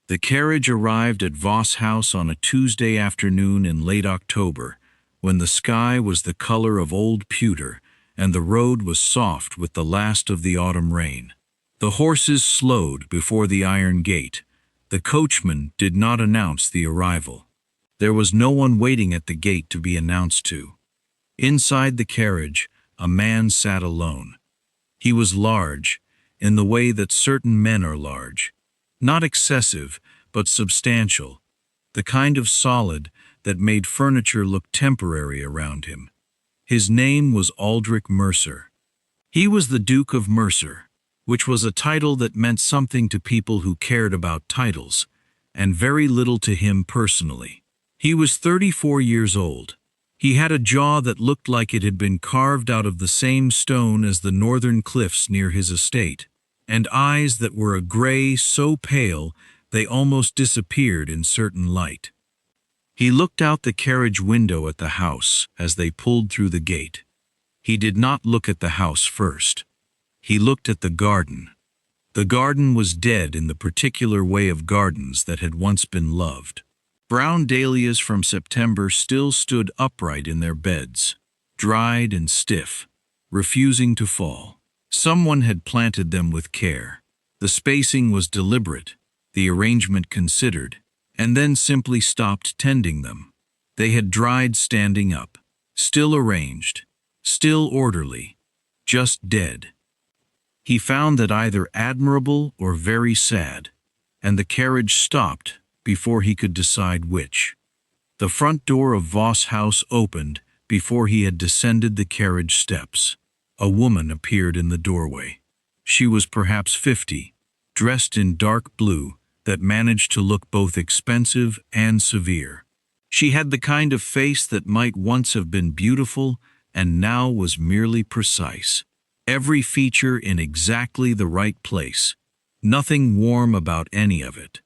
The carriage arrived at Voss House on a Tuesday afternoon in late October, when the sky was the color of old pewter and the road was soft with the last of the autumn rain. The horses slowed before the iron gate. The coachman did not announce the arrival. There was no one waiting at the gate to be announced to. Inside the carriage, a man sat alone. He was large, in the way that certain men are large. Not excessive, but substantial, the kind of solid that made furniture look temporary around him. His name was Aldrich Mercer. He was the Duke of Mercer, which was a title that meant something to people who cared about titles, and very little to him personally. He was 34 years old. He had a jaw that looked like it had been carved out of the same stone as the northern cliffs near his estate, and eyes that were a gray so pale they almost disappeared in certain light. He looked out the carriage window at the house as they pulled through the gate. He did not look at the house first. He looked at the garden. The garden was dead in the particular way of gardens that had once been loved. Brown dahlias from September still stood upright in their beds, dried and stiff, refusing to fall. Someone had planted them with care. The spacing was deliberate, the arrangement considered, and then simply stopped tending them. They had dried standing up, still arranged, still orderly, just dead. He found that either admirable or very sad, and the carriage stopped before he could decide which. The front door of Voss House opened before he had descended the carriage steps. A woman appeared in the doorway. She was perhaps 50, dressed in dark blue that managed to look both expensive and severe. She had the kind of face that might once have been beautiful and now was merely precise. Every feature in exactly the right place. Nothing warm about any of it.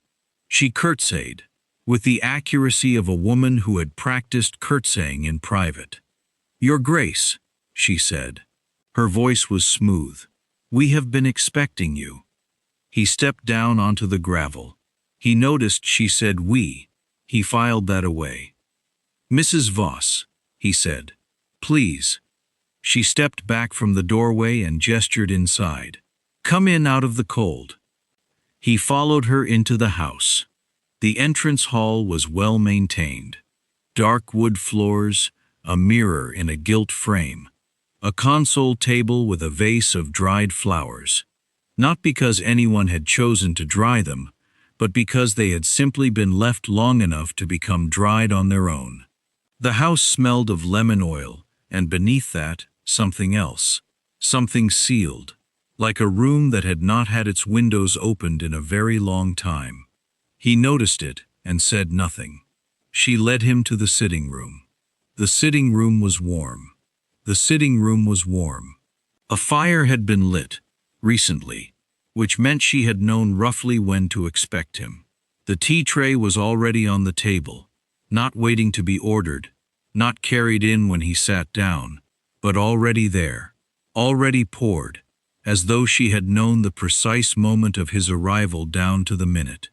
She curtsied, with the accuracy of a woman who had practiced curtsying in private. "Your Grace," she said. Her voice was smooth. "We have been expecting you." He stepped down onto the gravel. He noticed she said "we." He filed that away. "Mrs. Voss," he said. "Please." She stepped back from the doorway and gestured inside. "Come in out of the cold." He followed her into the house. The entrance hall was well maintained. Dark wood floors, a mirror in a gilt frame, a console table with a vase of dried flowers, not because anyone had chosen to dry them, but because they had simply been left long enough to become dried on their own. The house smelled of lemon oil, and beneath that, something else, something sealed, like a room that had not had its windows opened in a very long time. He noticed it and said nothing. She led him to the sitting room. The sitting room was warm. The sitting room was warm. A fire had been lit, recently, which meant she had known roughly when to expect him. The tea tray was already on the table, not waiting to be ordered, not carried in when he sat down, but already there, already poured, as though she had known the precise moment of his arrival down to the minute.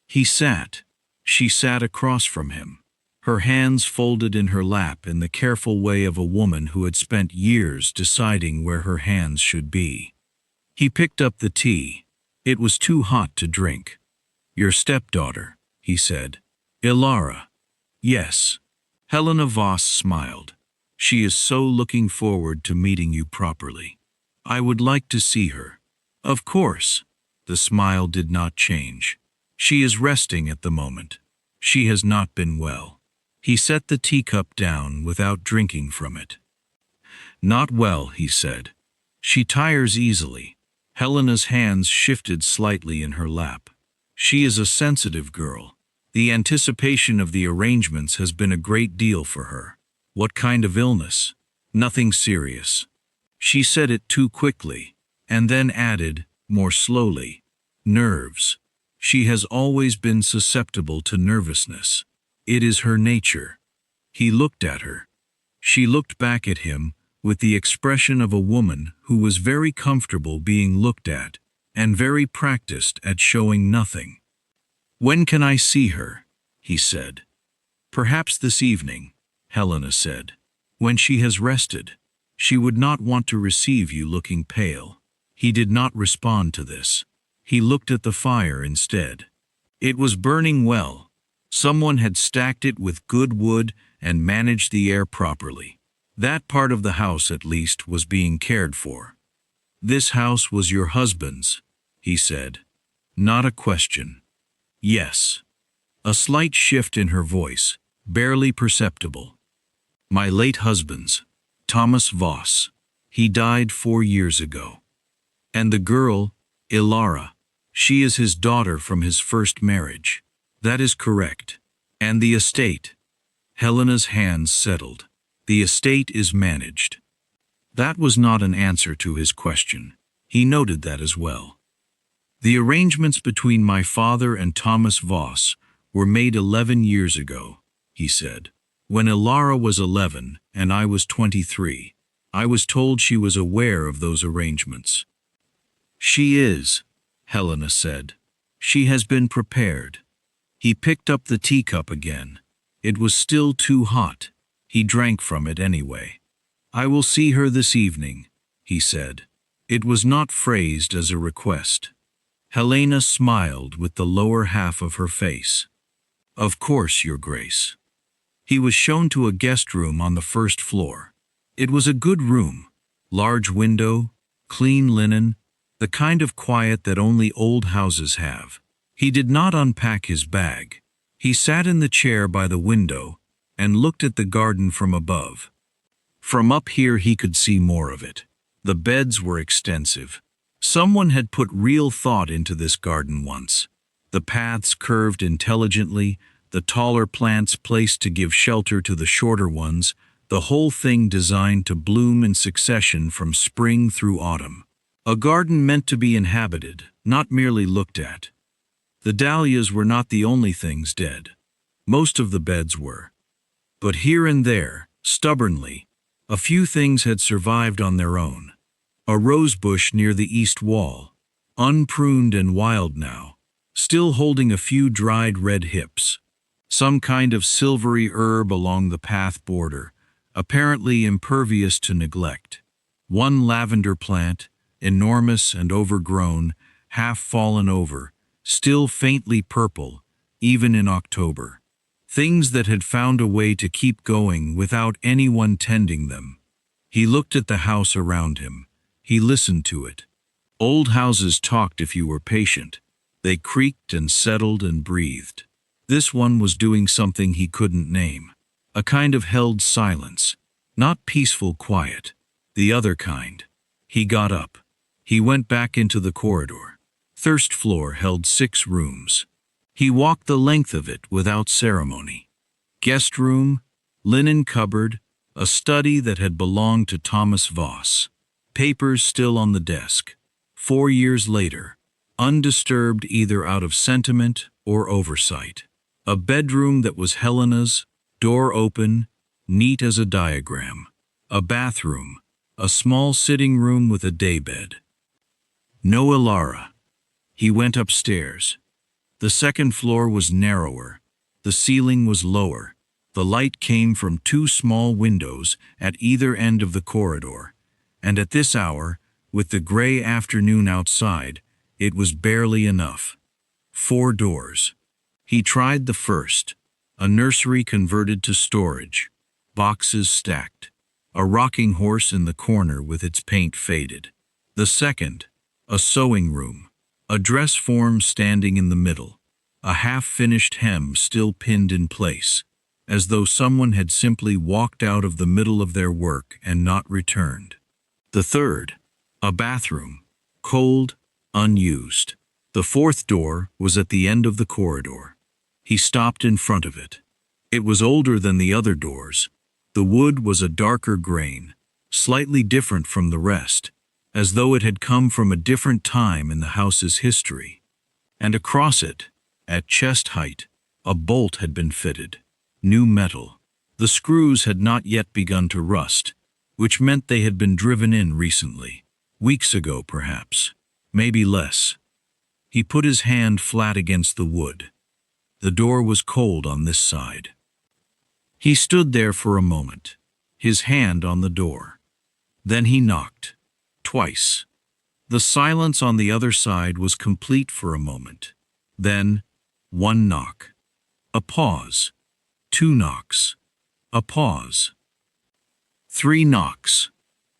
He sat. She sat across from him, her hands folded in her lap in the careful way of a woman who had spent years deciding where her hands should be. He picked up the tea. It was too hot to drink. "Your stepdaughter," he said. "Ilara." "Yes." Helena Voss smiled. "She is so looking forward to meeting you properly. I would like to see her." "Of course." The smile did not change. "She is resting at the moment. She has not been well." He set the teacup down without drinking from it. "Not well," he said. "She tires easily." Helena's hands shifted slightly in her lap. "She is a sensitive girl. The anticipation of the arrangements has been a great deal for her." "What kind of illness?" "Nothing serious." She said it too quickly, and then added, more slowly, "Nerves. She has always been susceptible to nervousness. It is her nature." He looked at her. She looked back at him with the expression of a woman who was very comfortable being looked at and very practiced at showing nothing. "When can I see her?" he said. "Perhaps this evening," Helena said. "When she has rested. She would not want to receive you looking pale." He did not respond to this. He looked at the fire instead. It was burning well. Someone had stacked it with good wood and managed the air properly. That part of the house, at least, was being cared for. "This house was your husband's," he said. Not a question. "Yes." A slight shift in her voice, barely perceptible. "My late husband's, Thomas Voss. He died 4 years ago. And the girl, Ilara, she is his daughter from his first marriage." "That is correct. And the estate?" Helena's hands settled. "The estate is managed." That was not an answer to his question. He noted that as well. "The arrangements between my father and Thomas Voss were made 11 years ago," he said. "When Ilara was 11 and I was 23, I was told she was aware of those arrangements." "She is," Helena said. "She has been prepared." He picked up the teacup again. It was still too hot. He drank from it anyway. "I will see her this evening," he said. It was not phrased as a request. Helena smiled with the lower half of her face. "Of course, Your Grace." He was shown to a guest room on the first floor. It was a good room. Large window, clean linen, the kind of quiet that only old houses have. He did not unpack his bag. He sat in the chair by the window and looked at the garden from above. From up here he could see more of it. The beds were extensive. Someone had put real thought into this garden once. The paths curved intelligently, the taller plants placed to give shelter to the shorter ones, the whole thing designed to bloom in succession from spring through autumn. A garden meant to be inhabited, not merely looked at. The dahlias were not the only things dead. Most of the beds were. But here and there, stubbornly, a few things had survived on their own. A rose bush near the east wall, unpruned and wild now, still holding a few dried red hips. Some kind of silvery herb along the path border, apparently impervious to neglect. One lavender plant, enormous and overgrown, half fallen over, still faintly purple, even in October. Things that had found a way to keep going without anyone tending them. He looked at the house around him. He listened to it. Old houses talked if you were patient. They creaked and settled and breathed. This one was doing something he couldn't name. A kind of held silence. Not peaceful quiet. The other kind. He got up. He went back into the corridor. First floor held 6 rooms. He walked the length of it without ceremony. Guest room, linen cupboard, a study that had belonged to Thomas Voss. Papers still on the desk. 4 years later, undisturbed either out of sentiment or oversight. A bedroom that was Helena's, door open, neat as a diagram. A bathroom, a small sitting room with a daybed. No Ilara. He went upstairs. The second floor was narrower. The ceiling was lower. The light came from 2 small windows at either end of the corridor. And at this hour, with the gray afternoon outside, it was barely enough. 4 doors. He tried the first, a nursery converted to storage, boxes stacked, a rocking horse in the corner with its paint faded. The second, a sewing room, a dress form standing in the middle, a half-finished hem still pinned in place, as though someone had simply walked out of the middle of their work and not returned. The third, a bathroom, cold, unused. The fourth door was at the end of the corridor. He stopped in front of it. It was older than the other doors. The wood was a darker grain, slightly different from the rest, as though it had come from a different time in the house's history. And across it, at chest height, a bolt had been fitted. New metal. The screws had not yet begun to rust, which meant they had been driven in recently. Weeks ago, perhaps. Maybe less. He put his hand flat against the wood. The door was cold on this side. He stood there for a moment, his hand on the door. Then he knocked. Twice. The silence on the other side was complete for a moment. Then, one knock. A pause. Two knocks. A pause. Three knocks.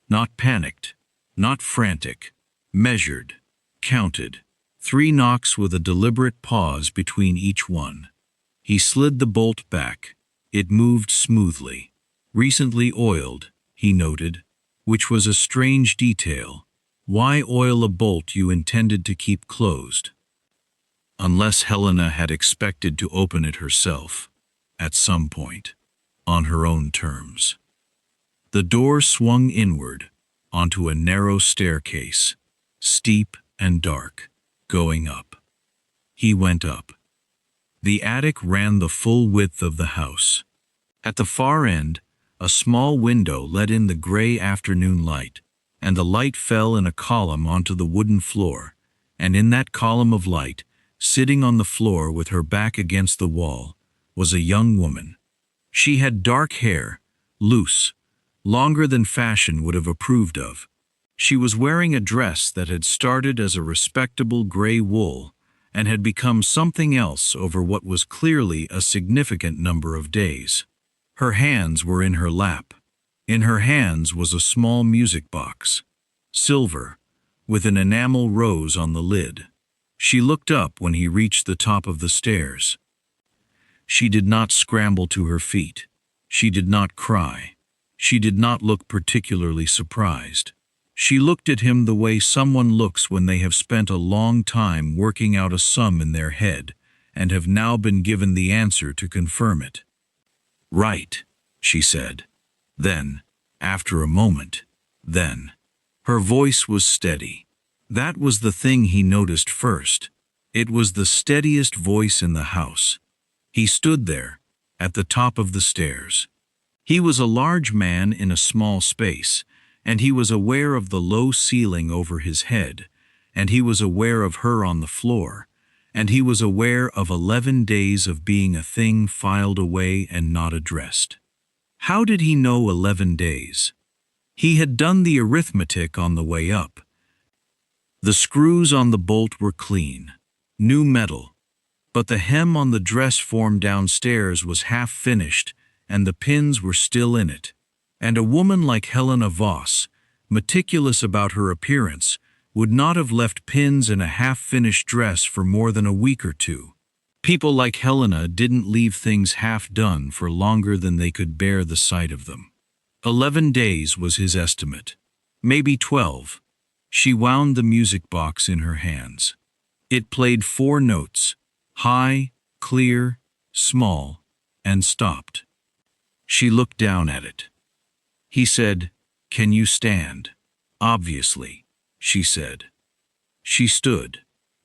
Not panicked, not frantic, measured, counted. 3 knocks with a deliberate pause between each one. He slid the bolt back. It moved smoothly. Recently oiled, he noted, which was a strange detail. Why oil a bolt you intended to keep closed? Unless Helena had expected to open it herself, at some point, on her own terms. The door swung inward, onto a narrow staircase, steep and dark, going up. He went up. The attic ran the full width of the house. At the far end, a small window let in the gray afternoon light, and the light fell in a column onto the wooden floor, and in that column of light, sitting on the floor with her back against the wall, was a young woman. She had dark hair, loose, longer than fashion would have approved of. She was wearing a dress that had started as a respectable gray wool and had become something else over what was clearly a significant number of days. Her hands were in her lap. In her hands was a small music box, silver, with an enamel rose on the lid. She looked up when he reached the top of the stairs. She did not scramble to her feet. She did not cry. She did not look particularly surprised. She looked at him the way someone looks when they have spent a long time working out a sum in their head and have now been given the answer to confirm it. "Right," she said. Then, after a moment, then. Her voice was steady. That was the thing he noticed first. It was the steadiest voice in the house. He stood there, at the top of the stairs. He was a large man in a small space, and he was aware of the low ceiling over his head, and he was aware of her on the floor, and he was aware of 11 days of being a thing filed away and not addressed. How did he know 11 days? He had done the arithmetic on the way up. The screws on the bolt were clean, new metal, but the hem on the dress form downstairs was half finished, and the pins were still in it. And a woman like Helena Voss, meticulous about her appearance, would not have left pins in a half-finished dress for more than a week or two. People like Helena didn't leave things half-done for longer than they could bear the sight of them. 11 days was his estimate. Maybe 12. She wound the music box in her hands. It played 4 notes, high, clear, small, and stopped. She looked down at it. He said, "Can you stand?" "Obviously," she said. She stood.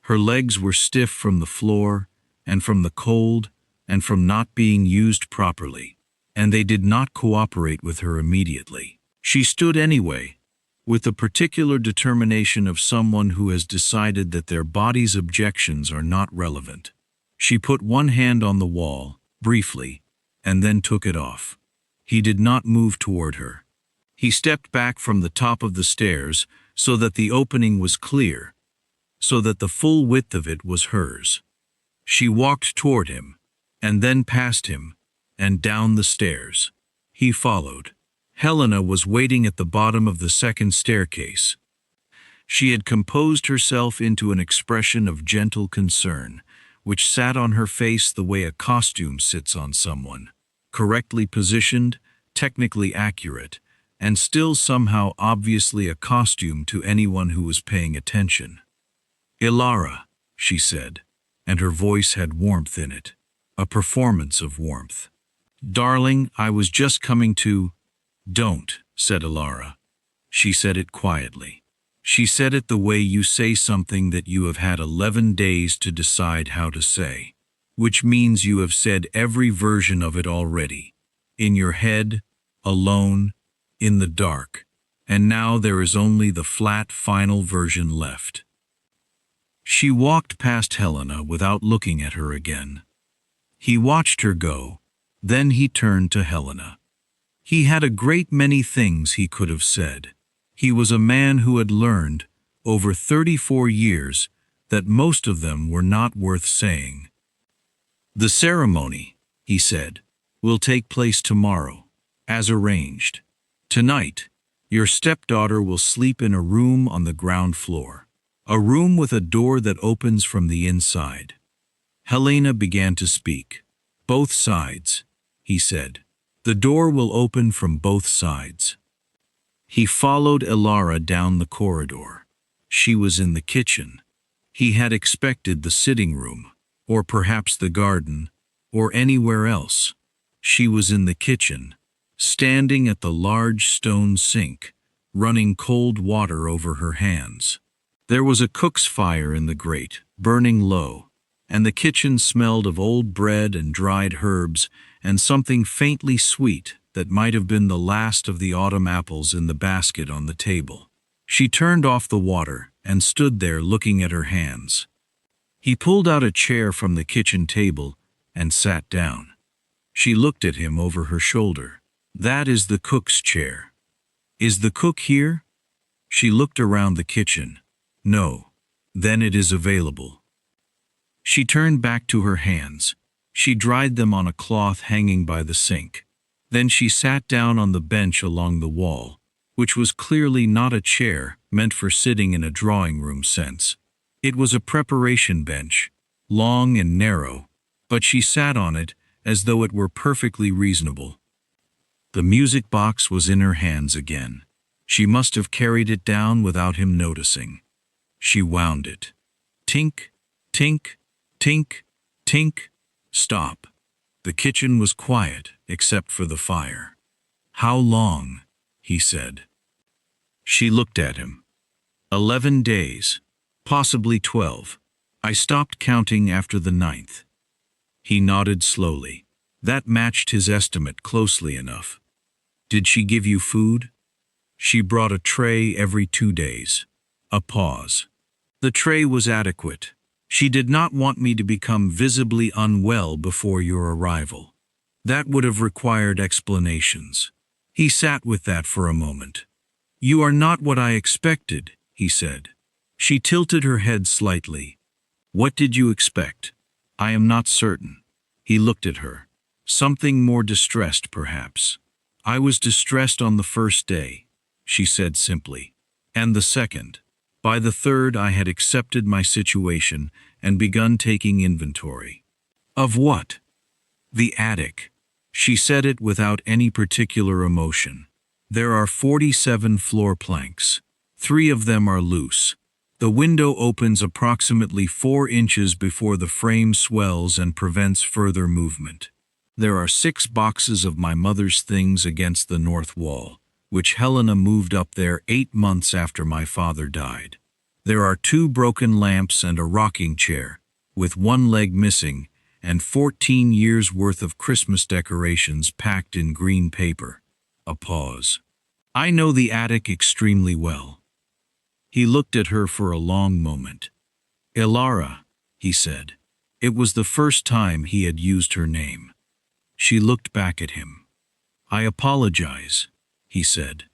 Her legs were stiff from the floor, and from the cold, and from not being used properly, and they did not cooperate with her immediately. She stood anyway, with the particular determination of someone who has decided that their body's objections are not relevant. She put one hand on the wall, briefly, and then took it off. He did not move toward her. He stepped back from the top of the stairs so that the opening was clear, so that the full width of it was hers. She walked toward him, and then past him, and down the stairs. He followed. Helena was waiting at the bottom of the second staircase. She had composed herself into an expression of gentle concern, which sat on her face the way a costume sits on someone, correctly positioned, technically accurate, and still somehow obviously a costume to anyone who was paying attention. "Ilara," she said, and her voice had warmth in it, a performance of warmth. "Darling, I was just coming to—" "Don't," said Ilara. She said it quietly. She said it the way you say something that you have had 11 days to decide how to say, which means you have said every version of it already, in your head, alone, in the dark, and now there is only the flat final version left. She walked past Helena without looking at her again. He watched her go. Then he turned to Helena. He had a great many things he could have said. He was a man who had learned, over 34 years, that most of them were not worth saying. "The ceremony," he said, "will take place tomorrow, as arranged. Tonight, your stepdaughter will sleep in a room on the ground floor, a room with a door that opens from the inside." Helena began to speak. "Both sides," he said. "The door will open from both sides." He followed Elara down the corridor. She was in the kitchen. He had expected the sitting room, or perhaps the garden, or anywhere else. She was in the kitchen, standing at the large stone sink, running cold water over her hands. There was a cook's fire in the grate, burning low, and the kitchen smelled of old bread and dried herbs and something faintly sweet that might have been the last of the autumn apples in the basket on the table. She turned off the water and stood there looking at her hands. He pulled out a chair from the kitchen table and sat down. She looked at him over her shoulder. "That is the cook's chair. Is the cook here?" She looked around the kitchen. "No." "Then it is available." She turned back to her hands. She dried them on a cloth hanging by the sink. Then she sat down on the bench along the wall, which was clearly not a chair meant for sitting in a drawing room sense. It was a preparation bench, long and narrow, but she sat on it as though it were perfectly reasonable. The music box was in her hands again. She must have carried it down without him noticing. She wound it. Tink, tink, tink, tink. Stop. The kitchen was quiet, except for the fire. "How long?" he said. She looked at him. 11 days, possibly 12. I stopped counting after the 9th. He nodded slowly. That matched his estimate closely enough. "Did she give you food?" "She brought a tray every 2 days. A pause. "The tray was adequate. She did not want me to become visibly unwell before your arrival. That would have required explanations." He sat with that for a moment. "You are not what I expected," he said. She tilted her head slightly. "What did you expect?" "I am not certain." He looked at her. "Something more distressed, perhaps." "I was distressed on the first day," she said simply. "And the second. By the third I had accepted my situation and begun taking inventory." "Of what?" "The attic." She said it without any particular emotion. "There are 47 floor planks. 3 of them are loose. The window opens approximately 4 inches before the frame swells and prevents further movement. There are 6 boxes of my mother's things against the north wall, which Helena moved up there 8 months after my father died. There are 2 broken lamps and a rocking chair, with 1 leg missing, and 14 years' worth of Christmas decorations packed in green paper. A pause. "I know the attic extremely well." He looked at her for a long moment. "Elara," he said. It was the first time he had used her name. She looked back at him. "I apologize," he said,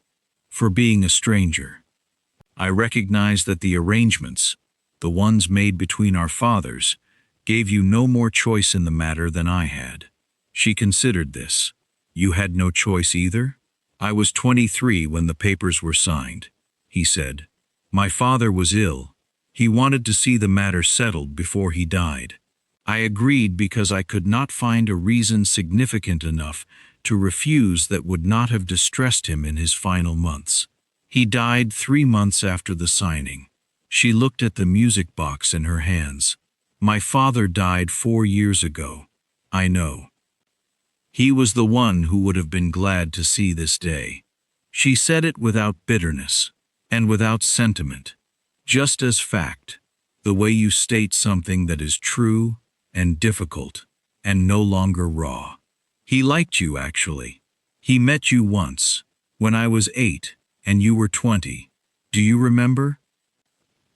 "for being a stranger. I recognize that the arrangements, the ones made between our fathers, gave you no more choice in the matter than I had." She considered this. "You had no choice either?" "I was 23 when the papers were signed," he said. "My father was ill. He wanted to see the matter settled before he died. I agreed because I could not find a reason significant enough to refuse that would not have distressed him in his final months. He died 3 months after the signing." She looked at the music box in her hands. "My father died 4 years ago. I know. He was the one who would have been glad to see this day." She said it without bitterness and without sentiment, just as fact, the way you state something that is true and difficult and no longer raw. "He liked you, actually. He met you once, when I was 8 and you were 20. Do you remember?"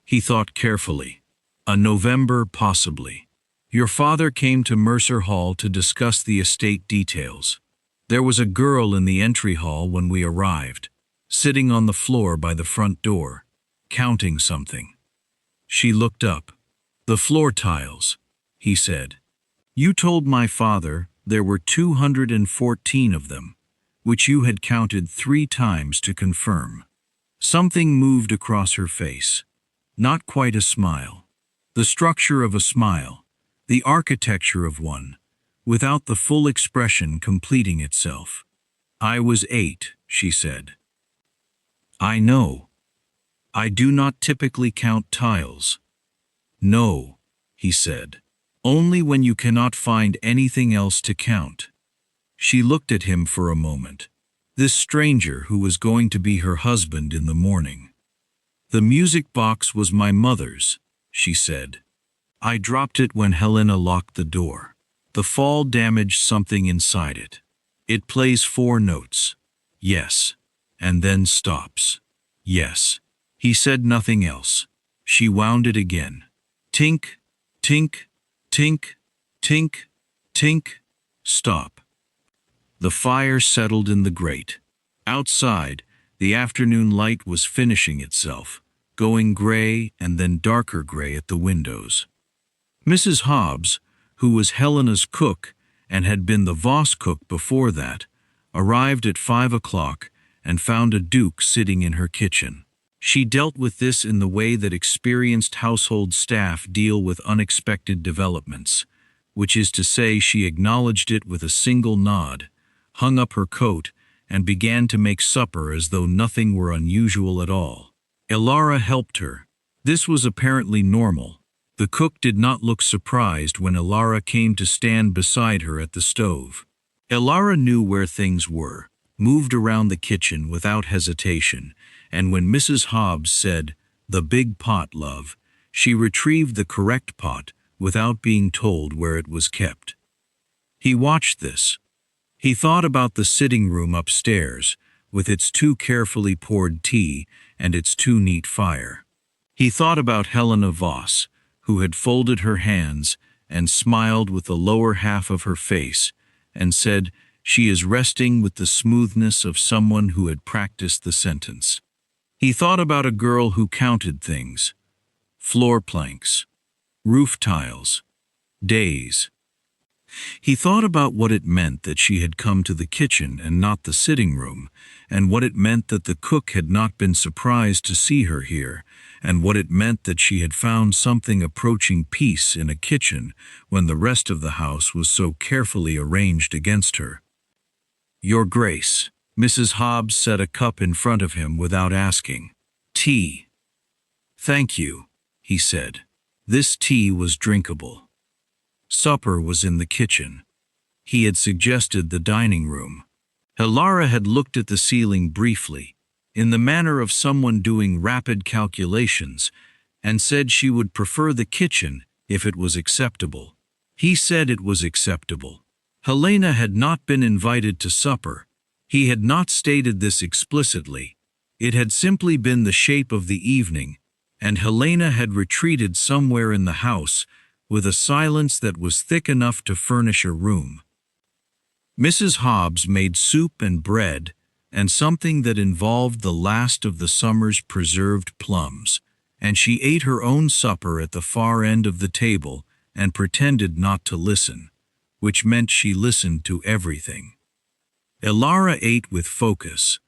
He thought carefully. "A November, possibly. Your father came to Mercer Hall to discuss the estate details. There was a girl in the entry hall when we arrived, sitting on the floor by the front door, counting something. She looked up. The floor tiles, he said. You told my father there were 214 of them, which you had counted 3 times to confirm. Something moved across her face. Not quite a smile. The structure of a smile, the architecture of one, without the full expression completing itself. I was 8, she said. I know. I do not typically count tiles. No, he said. Only when you cannot find anything else to count. She looked at him for a moment. This stranger who was going to be her husband in the morning. The music box was my mother's, she said. I dropped it when Helena locked the door. The fall damaged something inside it. It plays 4 notes. Yes. And then stops. Yes. He said nothing else. She wound it again. Tink, tink, tink, tink, tink, stop. The fire settled in the grate. Outside, the afternoon light was finishing itself, going gray and then darker gray at the windows. Mrs. Hobbs, who was Helena's cook and had been the Voss cook before that, arrived at 5 o'clock and found a Duke sitting in her kitchen. She dealt with this in the way that experienced household staff deal with unexpected developments, which is to say she acknowledged it with a single nod, hung up her coat, and began to make supper as though nothing were unusual at all. Elara helped her. This was apparently normal. The cook did not look surprised when Elara came to stand beside her at the stove. Elara knew where things were, moved around the kitchen without hesitation, and when Mrs. Hobbs said, "The big pot, love," she retrieved the correct pot without being told where it was kept. He watched this. He thought about the sitting room upstairs, with its 2 carefully poured tea and its 2 neat fire. He thought about Helena Voss, who had folded her hands and smiled with the lower half of her face, and said, "She is resting with the smoothness of someone who had practiced the sentence." He thought about a girl who counted things, floor planks, roof tiles, days. He thought about what it meant that she had come to the kitchen and not the sitting room, and what it meant that the cook had not been surprised to see her here, and what it meant that she had found something approaching peace in a kitchen when the rest of the house was so carefully arranged against her. "Your Grace," Mrs. Hobbs set a cup in front of him without asking. "Tea." "Thank you," he said. This tea was drinkable. Supper was in the kitchen. He had suggested the dining room. Elara had looked at the ceiling briefly, in the manner of someone doing rapid calculations, and said she would prefer the kitchen if it was acceptable. He said it was acceptable. Helena had not been invited to supper. He had not stated this explicitly. It had simply been the shape of the evening, and Helena had retreated somewhere in the house with a silence that was thick enough to furnish a room. Mrs. Hobbs made soup and bread and something that involved the last of the summer's preserved plums, and she ate her own supper at the far end of the table and pretended not to listen, which meant she listened to everything. Elara ate with focus,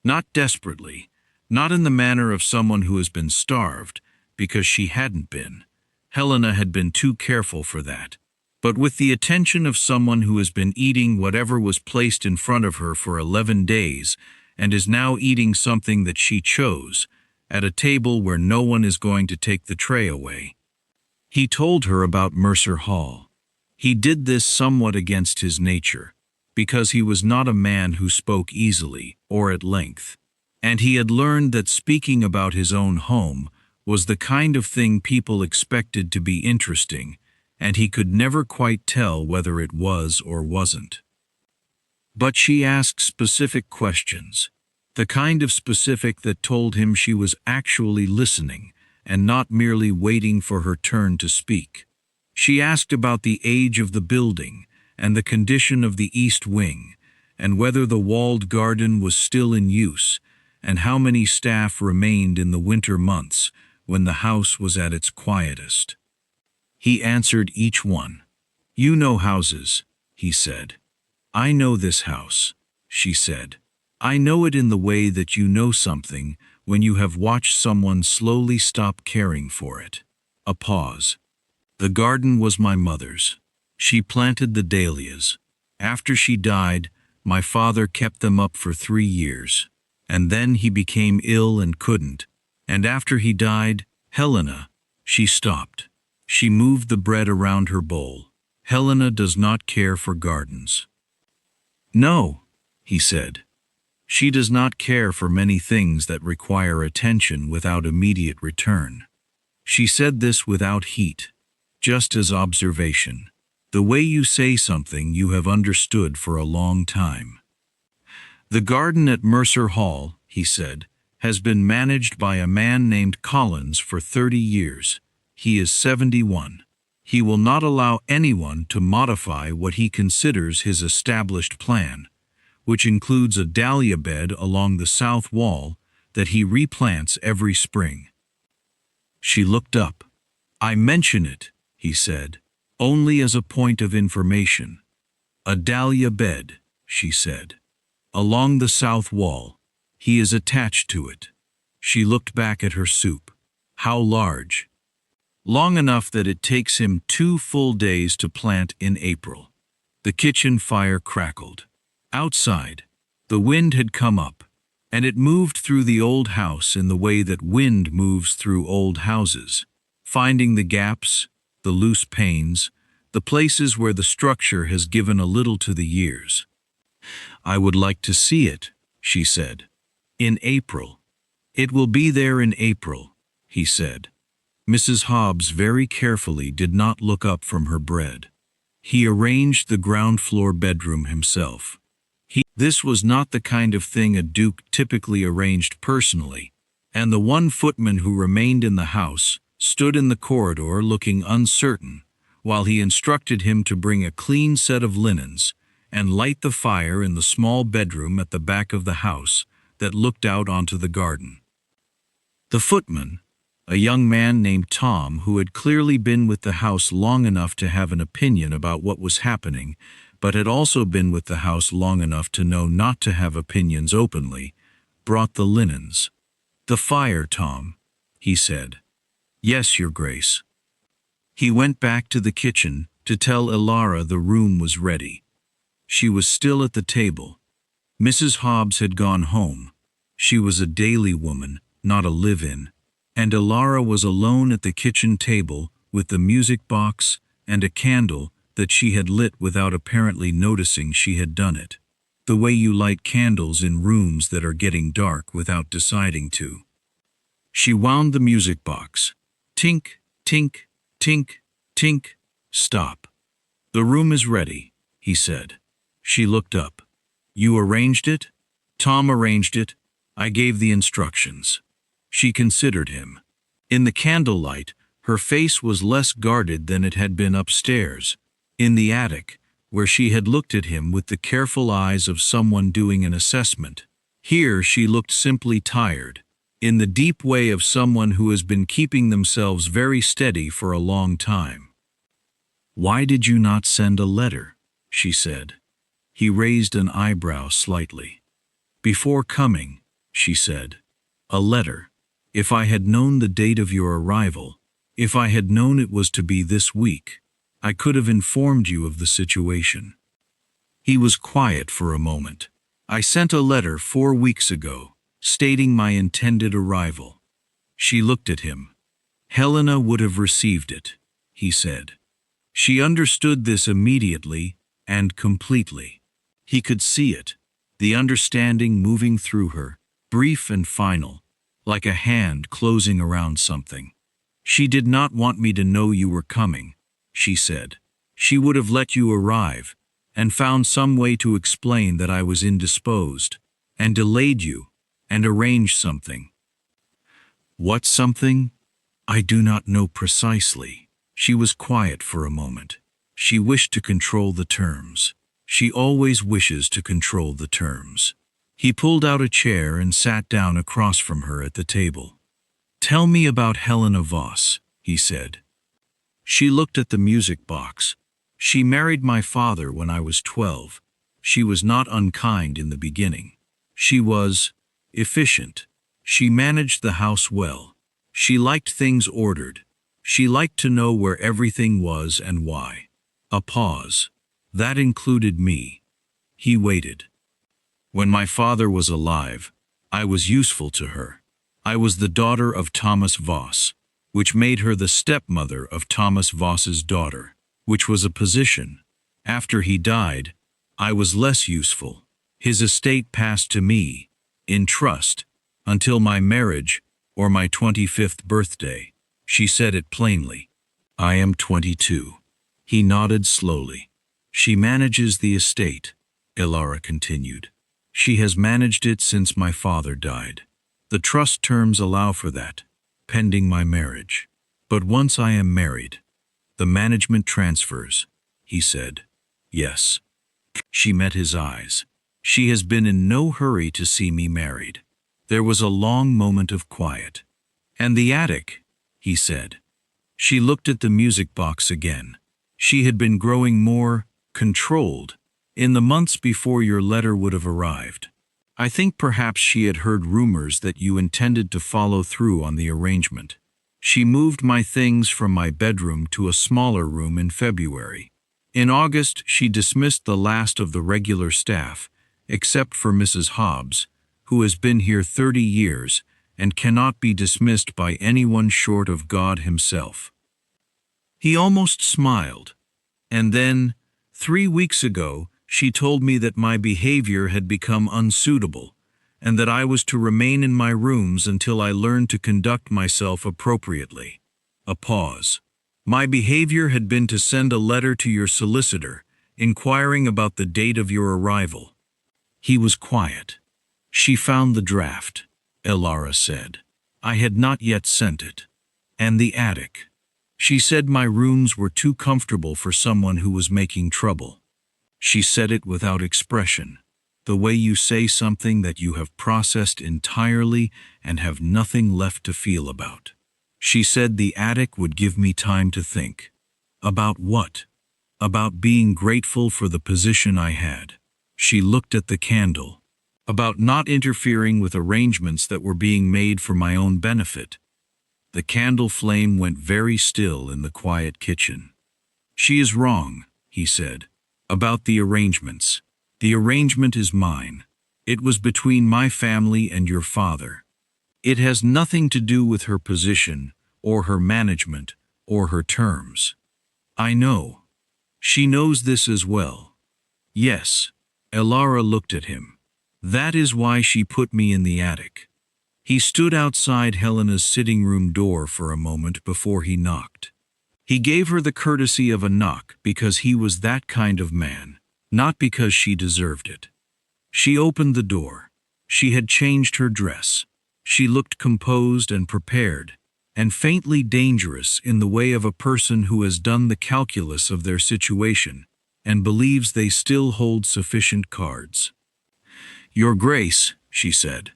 not desperately, not in the manner of someone who has been starved, because she hadn't been. Helena had been too careful for that, but with the attention of someone who has been eating whatever was placed in front of her for 11 days and is now eating something that she chose, at a table where no one is going to take the tray away. He told her about Mercer Hall. He did this somewhat against his nature, because he was not a man who spoke easily or at length, and he had learned that speaking about his own home was the kind of thing people expected to be interesting, and he could never quite tell whether it was or wasn't. But she asked specific questions, the kind of specific that told him she was actually listening and not merely waiting for her turn to speak. She asked about the age of the building and the condition of the east wing, and whether the walled garden was still in use, and how many staff remained in the winter months when the house was at its quietest. He answered each one. "You know houses," he said. "I know this house," she said. "I know it in the way that you know something when you have watched someone slowly stop caring for it." A pause. "The garden was my mother's. She planted the dahlias. After she died, my father kept them up for 3 years. And then he became ill and couldn't. And after he died, Helena," she stopped. She moved the bread around her bowl. "Helena does not care for gardens." "No," he said. "She does not care for many things that require attention without immediate return." She said this without heat, just as observation. "The way you say something you have understood for a long time." "The garden at Mercer Hall," he said, "has been managed by a man named Collins for 30 years. He is 71. He will not allow anyone to modify what he considers his established plan, which includes a dahlia bed along the south wall that he replants every spring." She looked up. "I mention it," he said, "only as a point of information." "A dahlia bed," she said, "along the south wall. He is attached to it." She looked back at her soup. "How large?" "Long enough that it takes him 2 full days to plant in April." The kitchen fire crackled. Outside, the wind had come up, and it moved through the old house in the way that wind moves through old houses, finding the gaps, the loose panes, the places where the structure has given a little to the years. "I would like to see it," she said. "In April." "It will be there in April," he said. Mrs. Hobbs very carefully did not look up from her bread. He arranged the ground floor bedroom himself. This was not the kind of thing a duke typically arranged personally, and the one footman who remained in the house stood in the corridor looking uncertain, while he instructed him to bring a clean set of linens and light the fire in the small bedroom at the back of the house that looked out onto the garden. The footman, a young man named Tom who had clearly been with the house long enough to have an opinion about what was happening, but had also been with the house long enough to know not to have opinions openly, brought the linens. "The fire, Tom," he said. "Yes, Your Grace." He went back to the kitchen to tell Ilara the room was ready. She was still at the table. Mrs. Hobbs had gone home. She was a daily woman, not a live-in, and Ilara was alone at the kitchen table with the music box and a candle that she had lit without apparently noticing she had done it. The way you light candles in rooms that are getting dark without deciding to. She wound the music box. Tink, tink, tink, tink. "Stop. The room is ready," he said. She looked up. "You arranged it?" "Tom arranged it. I gave the instructions." She considered him. In the candlelight, her face was less guarded than it had been upstairs, in the attic, where she had looked at him with the careful eyes of someone doing an assessment. Here she looked simply tired, in the deep way of someone who has been keeping themselves very steady for a long time. "Why did you not send a letter?" she said. He raised an eyebrow slightly. "Before coming," she said. "A letter. If I had known the date of your arrival, if I had known it was to be this week, I could have informed you of the situation." He was quiet for a moment. "I sent a letter 4 weeks ago, stating my intended arrival." She looked at him. "Helena would have received it," he said. She understood this immediately and completely. He could see it, the understanding moving through her, brief and final, like a hand closing around something. "She did not want me to know you were coming," she said. "She would have let you arrive, and found some way to explain that I was indisposed, and delayed you, and arranged something." "What something?" "I do not know precisely," She was quiet for a moment. She wished to control the terms. She always wishes to control the terms. He pulled out a chair and sat down across from her at the table. "Tell me about Helena Voss," he said. She looked at the music box. "She married my father when I was 12. She was not unkind in the beginning. She was efficient. She managed the house well. She liked things ordered. She liked to know where everything was and why." A pause. "That included me." He waited. "When my father was alive, I was useful to her. I was the daughter of Thomas Voss, which made her the stepmother of Thomas Voss's daughter, which was a position. After he died, I was less useful. His estate passed to me, in trust, until my marriage or my 25th birthday." She said it plainly. "I am 22. He nodded slowly. "She manages the estate," Ilara continued. "She has managed it since my father died. The trust terms allow for that, pending my marriage. But once I am married, the management transfers," he said. "Yes." She met his eyes. "She has been in no hurry to see me married." There was a long moment of quiet. "And the attic," he said. She looked at the music box again. She had been growing more controlled in the months before your letter would have arrived. "I think perhaps she had heard rumors that you intended to follow through on the arrangement. She moved my things from my bedroom to a smaller room in February. In August, she dismissed the last of the regular staff, except for Mrs. Hobbs, who has been here 30 years and cannot be dismissed by anyone short of God himself." He almost smiled. "And then, 3 weeks ago, she told me that my behavior had become unsuitable, and that I was to remain in my rooms until I learned to conduct myself appropriately." A pause. "My behavior had been to send a letter to your solicitor, inquiring about the date of your arrival." He was quiet. "She found the draft," Ilara said. "I had not yet sent it. And the attic. She said my rooms were too comfortable for someone who was making trouble." She said it without expression, the way you say something that you have processed entirely and have nothing left to feel about. She said the attic would give me time to think. About what? About being grateful for the position I had. She looked at the candle. About not interfering with arrangements that were being made for my own benefit. The candle flame went very still in the quiet kitchen. "She is wrong," he said, "about the arrangements. The arrangement is mine. It was between my family and your father. It has nothing to do with her position, or her management, or her terms. I know. She knows this as well." "Yes." Ilara looked at him. "That is why she put me in the attic." He stood outside Helena's sitting room door for a moment before he knocked. He gave her the courtesy of a knock because he was that kind of man, not because she deserved it. She opened the door. She had changed her dress. She looked composed and prepared, and faintly dangerous in the way of a person who has done the calculus of their situation and believes they still hold sufficient cards. "Your Grace," she said.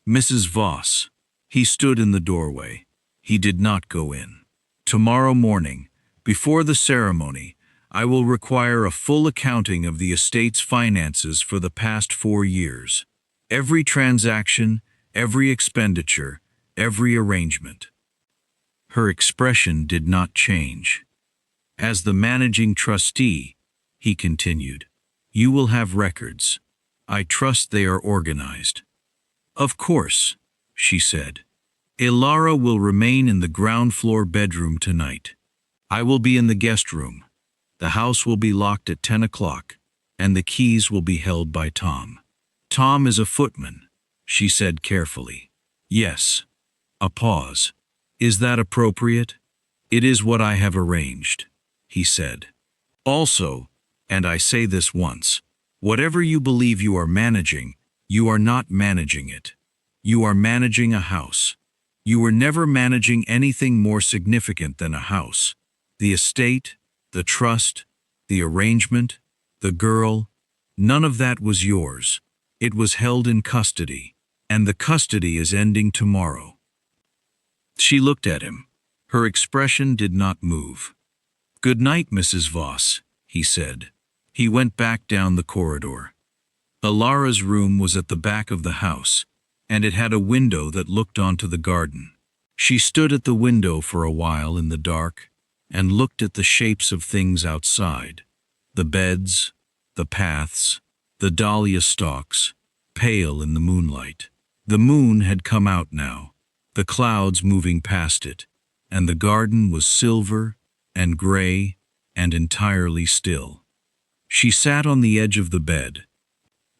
"Mrs. Voss." He stood in the doorway. He did not go in. "Tomorrow morning, before the ceremony, I will require a full accounting of the estate's finances for the past 4 years. Every transaction, every expenditure, every arrangement." Her expression did not change. "As the managing trustee," he continued, "you will have records. I trust they are organized." "Of course," she said. "Ilara will remain in the ground floor bedroom tonight. I will be in the guest room. The house will be locked at 10 o'clock, and the keys will be held by Tom. Tom is a footman," she said carefully. "Yes." A pause. "Is that appropriate?" "It is what I have arranged," he said. "Also, and I say this once, whatever you believe you are managing, you are not managing it. You are managing a house. You were never managing anything more significant than a house. The estate, the trust, the arrangement, the girl, none of that was yours. It was held in custody, and the custody is ending tomorrow. She looked at him. Her expression did not move. "Good night, Mrs. Voss," he said. He went back down the corridor. Alara's room was at the back of the house, and it had a window that looked onto the garden. She stood at the window for a while in the dark and looked at the shapes of things outside. The beds, the paths, the dahlia stalks, pale in the moonlight. The moon had come out now, the clouds moving past it, and the garden was silver and gray and entirely still. She sat on the edge of the bed.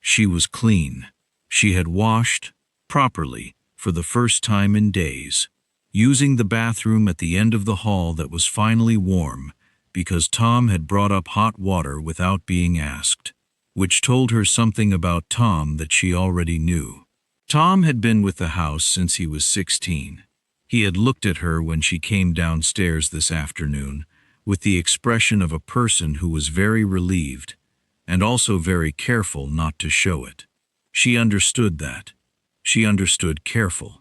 She was clean. She had washed, properly, for the first time in days, using the bathroom at the end of the hall that was finally warm because Tom had brought up hot water without being asked, which told her something about Tom that she already knew. Tom had been with the house since he was 16. He had looked at her when she came downstairs this afternoon with the expression of a person who was very relieved and also very careful not to show it. She understood that. She understood careful.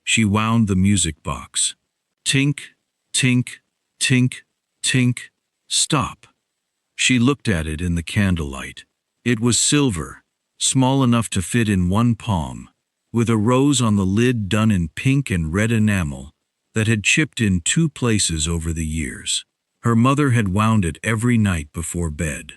She wound the music box. Tink, tink, tink, tink, stop. She looked at it in the candlelight. It was silver, small enough to fit in one palm, with a rose on the lid done in pink and red enamel that had chipped in 2 places over the years. Her mother had wound it every night before bed.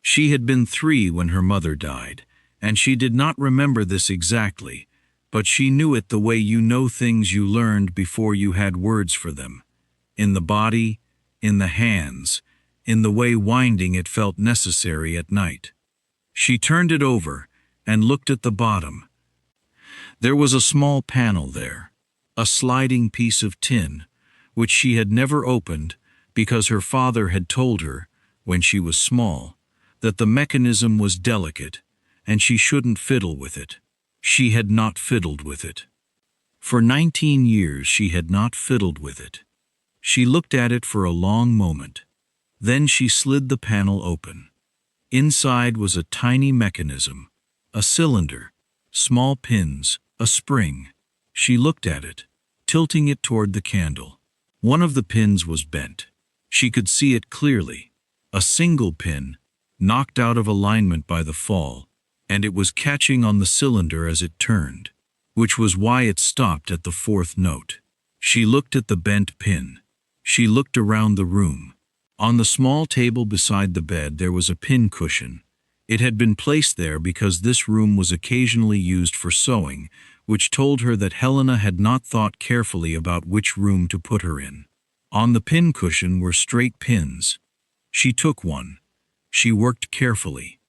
She had been 3 when her mother died, and she did not remember this exactly, but she knew it the way you know things you learned before you had words for them. In the body, in the hands, in the way winding it felt necessary at night. She turned it over and looked at the bottom. There was a small panel there, a sliding piece of tin, which she had never opened because her father had told her, when she was small, that the mechanism was delicate and she shouldn't fiddle with it. She had not fiddled with it. For 19 years she had not fiddled with it. She looked at it for a long moment. Then she slid the panel open. Inside was a tiny mechanism, a cylinder, small pins, a spring. She looked at it, tilting it toward the candle. One of the pins was bent. She could see it clearly. A single pin, knocked out of alignment by the fall, and it was catching on the cylinder as it turned, which was why it stopped at the 4th note. She looked at the bent pin. She looked around the room. On the small table beside the bed there was a pin cushion. It had been placed there because this room was occasionally used for sewing, which told her that Helena had not thought carefully about which room to put her in. On the pin cushion were straight pins. She took one. She worked carefully.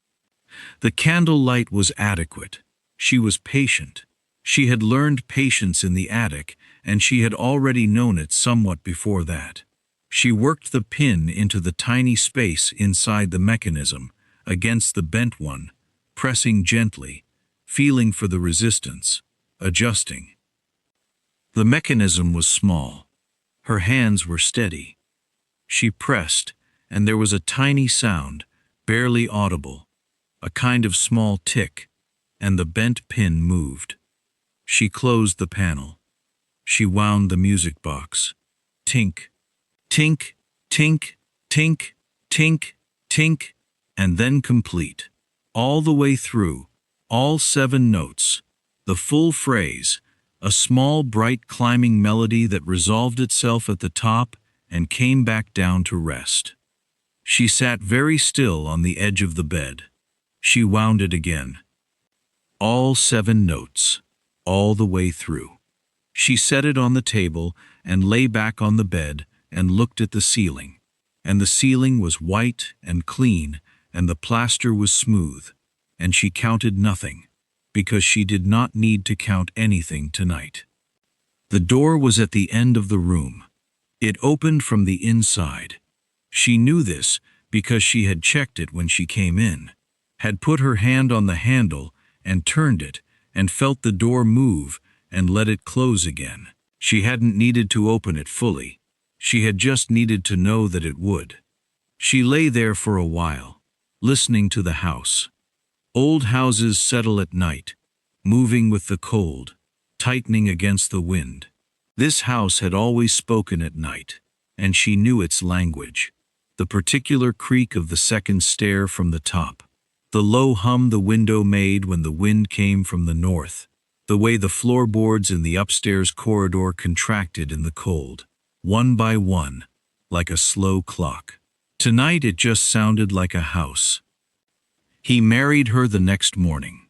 The candle light was adequate. She was patient. She had learned patience in the attic, and she had already known it somewhat before that. She worked the pin into the tiny space inside the mechanism, against the bent one, pressing gently, feeling for the resistance, adjusting. The mechanism was small. Her hands were steady. She pressed, and there was a tiny sound, barely audible, a kind of small tick, and the bent pin moved. She closed the panel. She wound the music box. Tink, tink, tink, tink, tink, tink, and then complete. All the way through, all 7 notes, the full phrase, a small bright climbing melody that resolved itself at the top and came back down to rest. She sat very still on the edge of the bed. She wound it again. All 7 notes, all the way through. She set it on the table and lay back on the bed and looked at the ceiling. And the ceiling was white and clean, and the plaster was smooth, and she counted nothing, because she did not need to count anything tonight. The door was at the end of the room. It opened from the inside. She knew this because she had checked it when she came in, had put her hand on the handle and turned it, and felt the door move and let it close again. She hadn't needed to open it fully. She had just needed to know that it would. She lay there for a while, listening to the house. Old houses settle at night, moving with the cold, tightening against the wind. This house had always spoken at night, and she knew its language. The particular creak of the second stair from the top, the low hum the window made when the wind came from the north, the way the floorboards in the upstairs corridor contracted in the cold, one by one, like a slow clock. Tonight it just sounded like a house. He married her the next morning.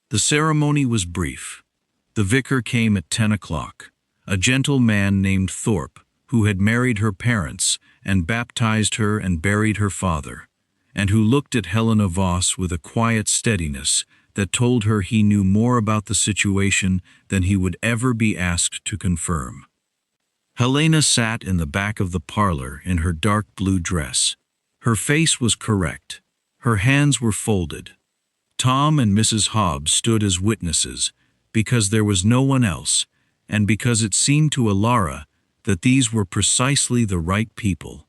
The ceremony was brief. The vicar came at 10 o'clock, a gentle man named Thorpe, who had married her parents and baptized her and buried her father, and who looked at Helena Voss with a quiet steadiness that told her he knew more about the situation than he would ever be asked to confirm. Helena sat in the back of the parlor in her dark blue dress. Her face was correct. Her hands were folded. Tom and Mrs. Hobbs stood as witnesses, because there was no one else, and because it seemed to Elara that these were precisely the right people.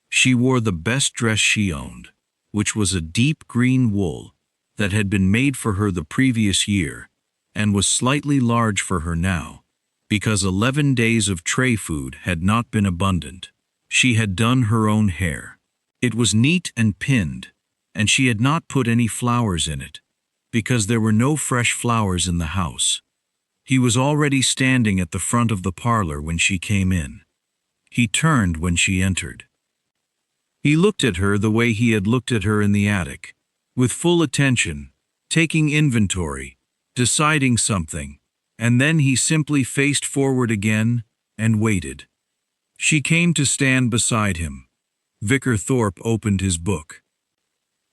She wore the best dress she owned, which was a deep green wool that had been made for her the previous year, and was slightly large for her now, because 11 days of tray food had not been abundant. She had done her own hair. It was neat and pinned, and she had not put any flowers in it, because there were no fresh flowers in the house. He was already standing at the front of the parlor when she came in. He turned when she entered. He looked at her the way he had looked at her in the attic, with full attention, taking inventory, deciding something, and then he simply faced forward again and waited. She came to stand beside him. Vicar Thorpe opened his book.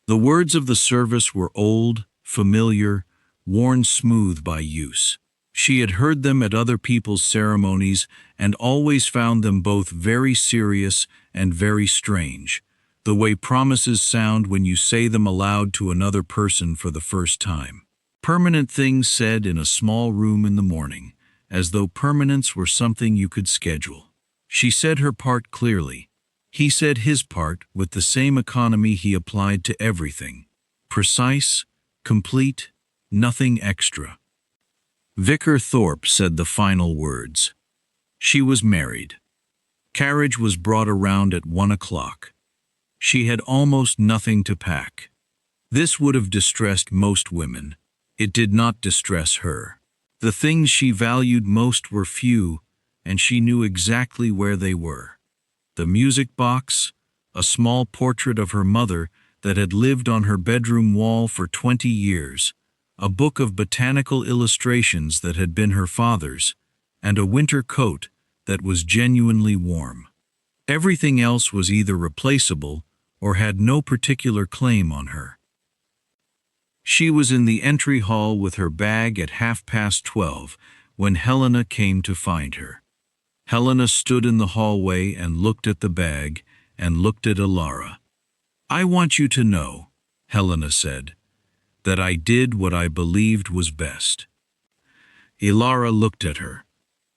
The words of the service were old, familiar, worn smooth by use. She had heard them at other people's ceremonies and always found them both very serious and very strange, the way promises sound when you say them aloud to another person for the first time. Permanent things said in a small room in the morning, as though permanence were something you could schedule. She said her part clearly. He said his part with the same economy he applied to everything. Precise, complete, nothing extra. Vicar Thorpe said the final words. She was married. Carriage was brought around at 1 o'clock. She had almost nothing to pack. This would have distressed most women. It did not distress her. The things she valued most were few, and she knew exactly where they were. The music box, a small portrait of her mother that had lived on her bedroom wall for 20 years, a book of botanical illustrations that had been her father's, and a winter coat that was genuinely warm. Everything else was either replaceable or had no particular claim on her. She was in the entry hall with her bag at 12:30 when Helena came to find her. Helena stood in the hallway and looked at the bag and looked at Elara. "I want you to know," Helena said, "that I did what I believed was best." Elara looked at her.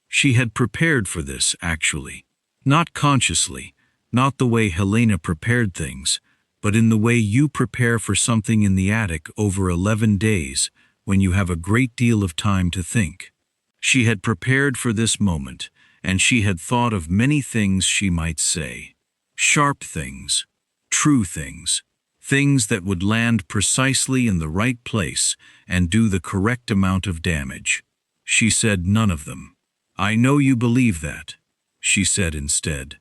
She had prepared for this, actually. Not consciously, not the way Helena prepared things, but in the way you prepare for something in the attic over 11 days when you have a great deal of time to think. She had prepared for this moment, and she had thought of many things she might say. Sharp things, true things, things that would land precisely in the right place and do the correct amount of damage. She said none of them. "I know you believe that," she said instead.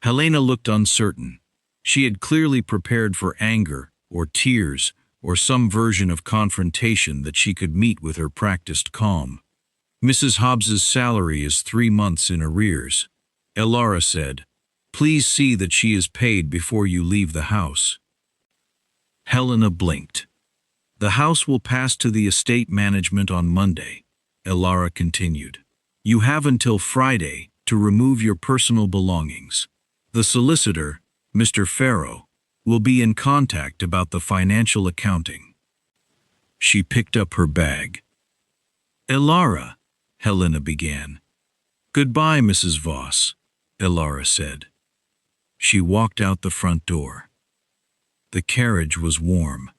Helena looked uncertain. She had clearly prepared for anger or tears or some version of confrontation that she could meet with her practiced calm. "Mrs. Hobbs's salary is 3 months in arrears," Elara said. "Please see that she is paid before you leave the house." Helena blinked. "The house will pass to the estate management on Monday," Elara continued. "You have until Friday to remove your personal belongings. The solicitor, Mr. Farrow, will be in contact about the financial accounting." She picked up her bag. "Elara," Helena began. "Goodbye, Mrs. Voss." Elara said. She walked out the front door. The carriage was warm.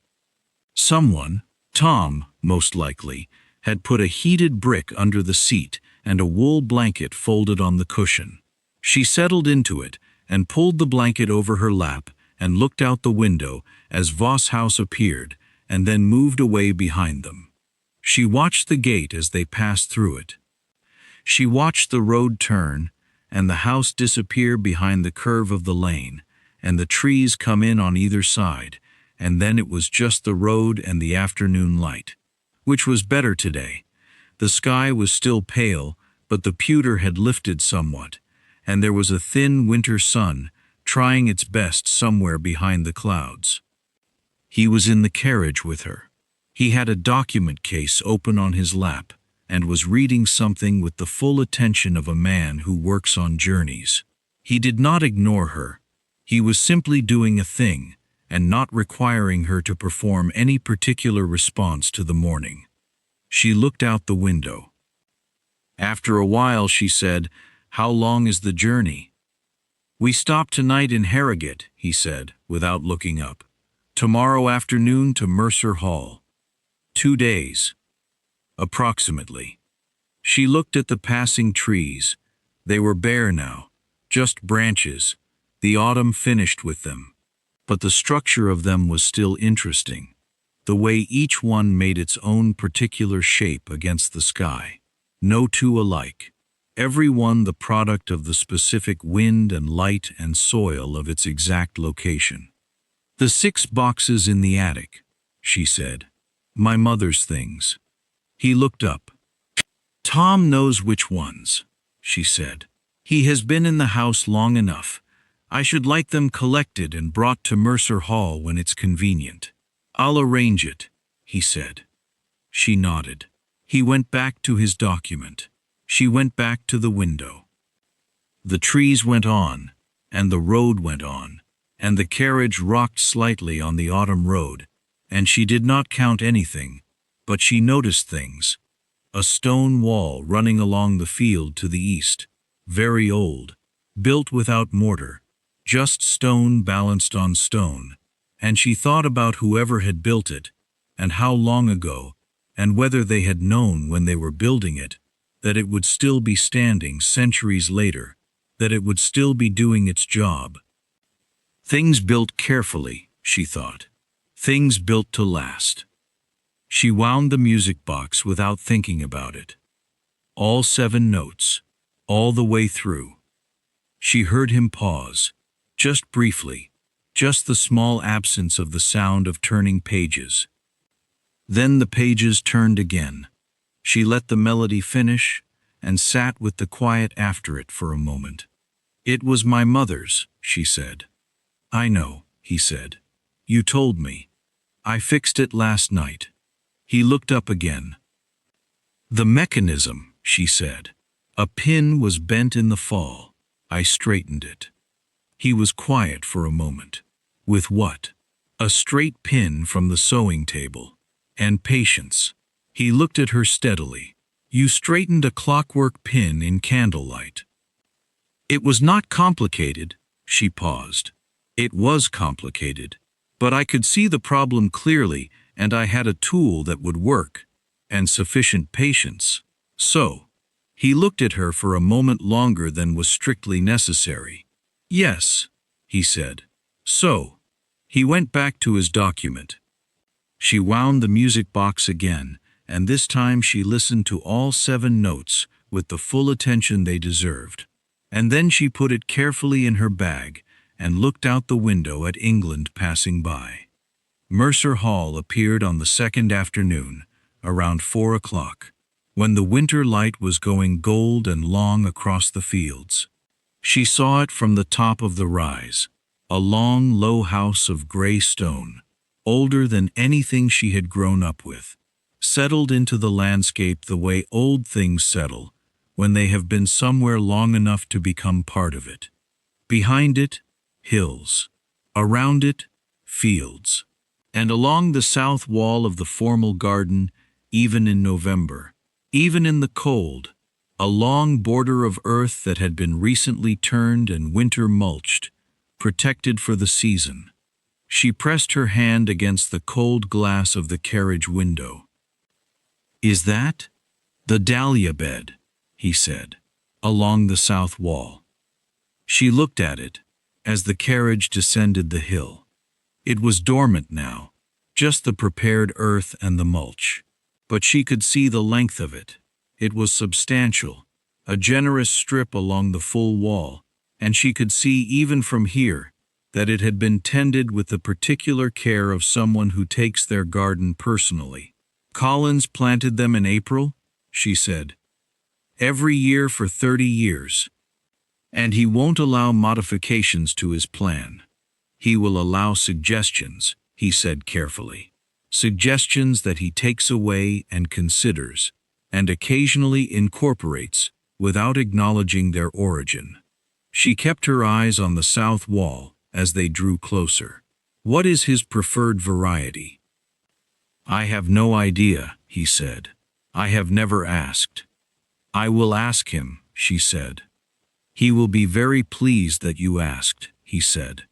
Someone, Tom, most likely, had put a heated brick under the seat and a wool blanket folded on the cushion. She settled into it and pulled the blanket over her lap and looked out the window as Voss House appeared and then moved away behind them. She watched the gate as they passed through it. She watched the road turn and the house disappear behind the curve of the lane and the trees come in on either side, and then it was just the road and the afternoon light, which was better today. The sky was still pale, but the pewter had lifted somewhat, and there was a thin winter sun trying its best somewhere behind the clouds. He was in the carriage with her. He had a document case open on his lap and was reading something with the full attention of a man who works on journeys. He did not ignore her. He was simply doing a thing and not requiring her to perform any particular response to the morning. She looked out the window. After a while she said, "How long is the journey?" "We stop tonight in Harrogate," he said, without looking up. "Tomorrow afternoon to Mercer Hall. 2 days. Approximately." She looked at the passing trees. They were bare now, just branches, the autumn finished with them. But the structure of them was still interesting, the way each one made its own particular shape against the sky. No two alike, every one the product of the specific wind and light and soil of its exact location. "The 6 boxes in the attic," she said. "My mother's things." He looked up. "Tom knows which ones," she said. "He has been in the house long enough. I should like them collected and brought to Mercer Hall when it's convenient." "I'll arrange it," he said. She nodded. He went back to his document. She went back to the window. The trees went on, and the road went on, and the carriage rocked slightly on the autumn road, and she did not count anything, but she noticed things. A stone wall running along the field to the east, very old, built without mortar, just stone balanced on stone, and she thought about whoever had built it, and how long ago, and whether they had known when they were building it, that it would still be standing centuries later, that it would still be doing its job. Things built carefully, she thought. Things built to last. She wound the music box without thinking about it. All 7 notes, all the way through. She heard him pause, just briefly, just the small absence of the sound of turning pages. Then the pages turned again. She let the melody finish and sat with the quiet after it for a moment. "It was my mother's," she said. "I know," he said. "You told me. I fixed it last night." He looked up again. "The mechanism," she said. "A pin was bent in the fall. I straightened it." He was quiet for a moment. "With what?" "A straight pin from the sewing table. And patience." He looked at her steadily. "You straightened a clockwork pin in candlelight." "It was not complicated," she paused. "It was complicated. But I could see the problem clearly, and I had a tool that would work, and sufficient patience. So." He looked at her for a moment longer than was strictly necessary. "Yes," he said. "So." He went back to his document. She wound the music box again, and this time she listened to all 7 notes with the full attention they deserved. And then she put it carefully in her bag and looked out the window at England passing by. Mercer Hall appeared on the second afternoon, around 4 o'clock, when the winter light was going gold and long across the fields. She saw it from the top of the rise, a long, low house of gray stone, older than anything she had grown up with, settled into the landscape the way old things settle when they have been somewhere long enough to become part of it. Behind it, hills. Around it, fields. And along the south wall of the formal garden, even in November, even in the cold, a long border of earth that had been recently turned and winter mulched, protected for the season. She pressed her hand against the cold glass of the carriage window. "Is that?" "The dahlia bed," he said, "along the south wall." She looked at it as the carriage descended the hill. It was dormant now, just the prepared earth and the mulch. But she could see the length of it. It was substantial, a generous strip along the full wall, and she could see even from here that it had been tended with the particular care of someone who takes their garden personally. "Collins planted them in April," she said. "Every year for 30 years. And he won't allow modifications to his plan. He will allow suggestions," he said carefully. "Suggestions that he takes away and considers, and occasionally incorporates, without acknowledging their origin." She kept her eyes on the south wall as they drew closer. "What is his preferred variety?" "I have no idea," he said. "I have never asked." "I will ask him," she said. "He will be very pleased that you asked," he said,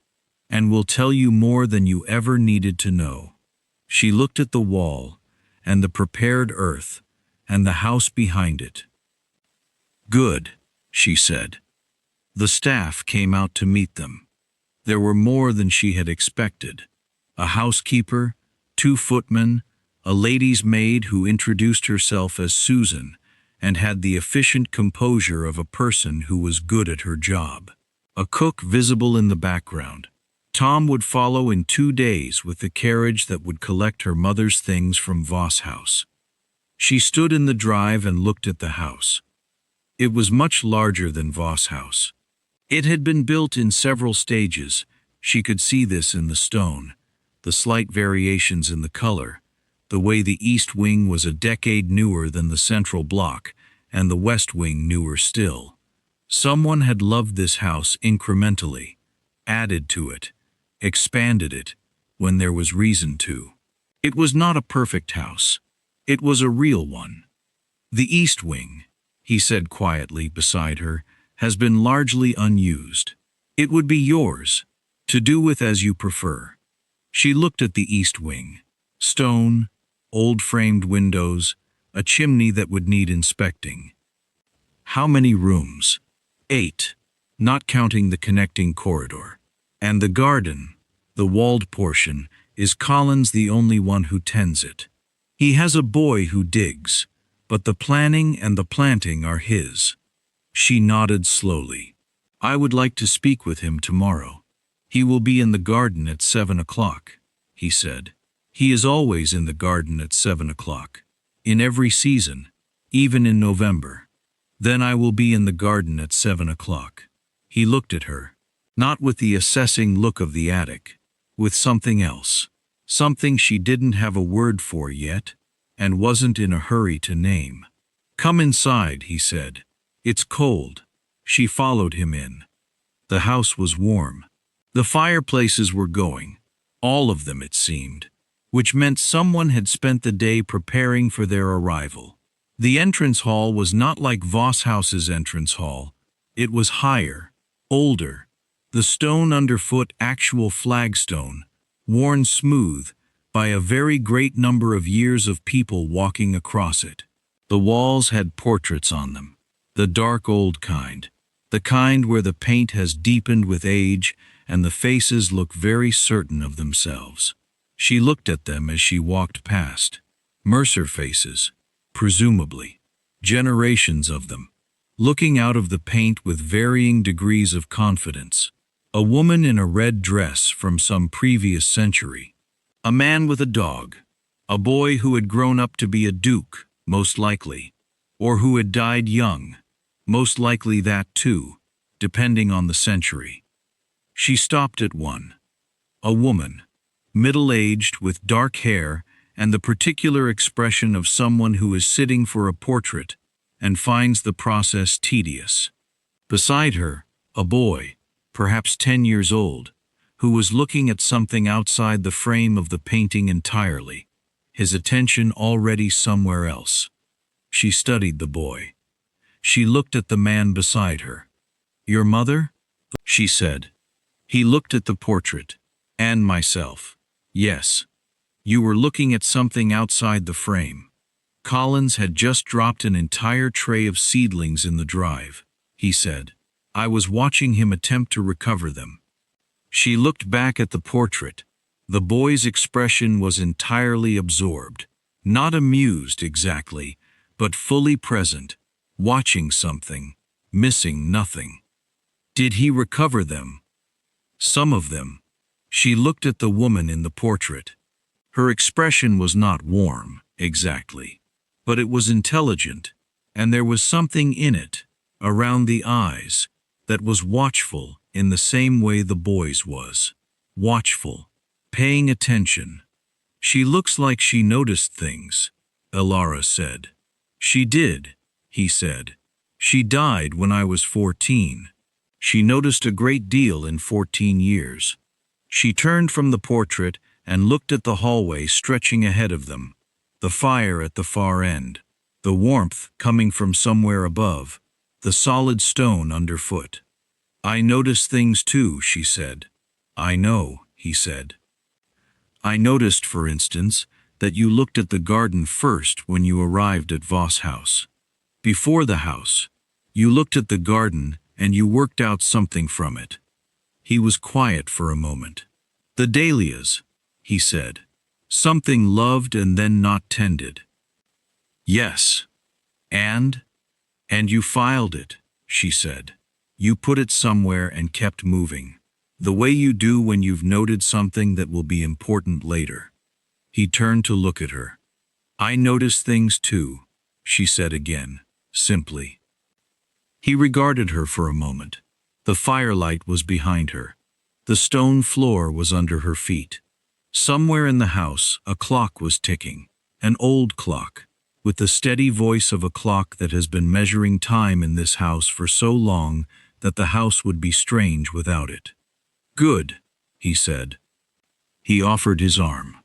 "and will tell you more than you ever needed to know." She looked at the wall, and the prepared earth, and the house behind it. "Good," she said. The staff came out to meet them. There were more than she had expected. A housekeeper, 2 footmen, a lady's maid who introduced herself as Susan, and had the efficient composure of a person who was good at her job. A cook visible in the background. Tom would follow in 2 days with the carriage that would collect her mother's things from Voss House. She stood in the drive and looked at the house. It was much larger than Voss House. It had been built in several stages. She could see this in the stone, the slight variations in the color, the way the east wing was a decade newer than the central block, and the west wing newer still. Someone had loved this house incrementally, added to it, expanded it, when there was reason to. It was not a perfect house. It was a real one. "The east wing," he said quietly beside her, "has been largely unused. It would be yours, to do with as you prefer." She looked at the east wing. Stone, old framed windows, a chimney that would need inspecting. "How many rooms?" 8, not counting the connecting corridor. "And the garden, the walled portion, is Collins the only one who tends it?" "He has a boy who digs, but the planning and the planting are his." She nodded slowly. "I would like to speak with him tomorrow." "He will be in the garden at 7 o'clock, he said. "He is always in the garden at 7 o'clock, in every season, even in November." "Then I will be in the garden at 7 o'clock. He looked at her, not with the assessing look of the attic, with something else, something she didn't have a word for yet, and wasn't in a hurry to name. "Come inside," he said. "It's cold." She followed him in. The house was warm. The fireplaces were going, all of them it seemed, which meant someone had spent the day preparing for their arrival. The entrance hall was not like Voss House's entrance hall. It was higher, older, the stone underfoot actual flagstone, worn smooth by a very great number of years of people walking across it. The walls had portraits on them. The dark old kind, the kind where the paint has deepened with age and the faces look very certain of themselves. She looked at them as she walked past. Mercer faces, presumably. Generations of them, looking out of the paint with varying degrees of confidence. A woman in a red dress from some previous century. A man with a dog. A boy who had grown up to be a duke, most likely, or who had died young. Most likely that too, depending on the century. She stopped at one. A woman, middle-aged with dark hair and the particular expression of someone who is sitting for a portrait and finds the process tedious. Beside her, a boy, perhaps 10 years old, who was looking at something outside the frame of the painting entirely, his attention already somewhere else. She studied the boy. She looked at the man beside her. "Your mother?" she said. He looked at the portrait. "And myself." "Yes. You were looking at something outside the frame." Collins had just dropped an entire tray of seedlings in the drive, he said. "I was watching him attempt to recover them." She looked back at the portrait. The boy's expression was entirely absorbed, not amused exactly, but fully present, watching something, missing nothing. "Did he recover them?" "Some of them." She looked at the woman in the portrait. Her expression was not warm, exactly, but it was intelligent, and there was something in it, around the eyes, that was watchful in the same way the boy's was. Watchful, paying attention. "She looks like she noticed things," Elara said. "She did," he said. "She died when I was 14. She noticed a great deal in 14 years. She turned from the portrait and looked at the hallway stretching ahead of them, the fire at the far end, the warmth coming from somewhere above, the solid stone underfoot. "I notice things too," she said. "I know," he said. "I noticed, for instance, that you looked at the garden first when you arrived at Voss House. Before the house, you looked at the garden and you worked out something from it." He was quiet for a moment. "The dahlias," he said. "Something loved and then not tended." "Yes. And you filed it," she said. "You put it somewhere and kept moving, the way you do when you've noted something that will be important later." He turned to look at her. "I notice things too," she said again, simply. He regarded her for a moment. The firelight was behind her. The stone floor was under her feet. Somewhere in the house, a clock was ticking, an old clock, with the steady voice of a clock that has been measuring time in this house for so long that the house would be strange without it. "Good," he said. He offered his arm.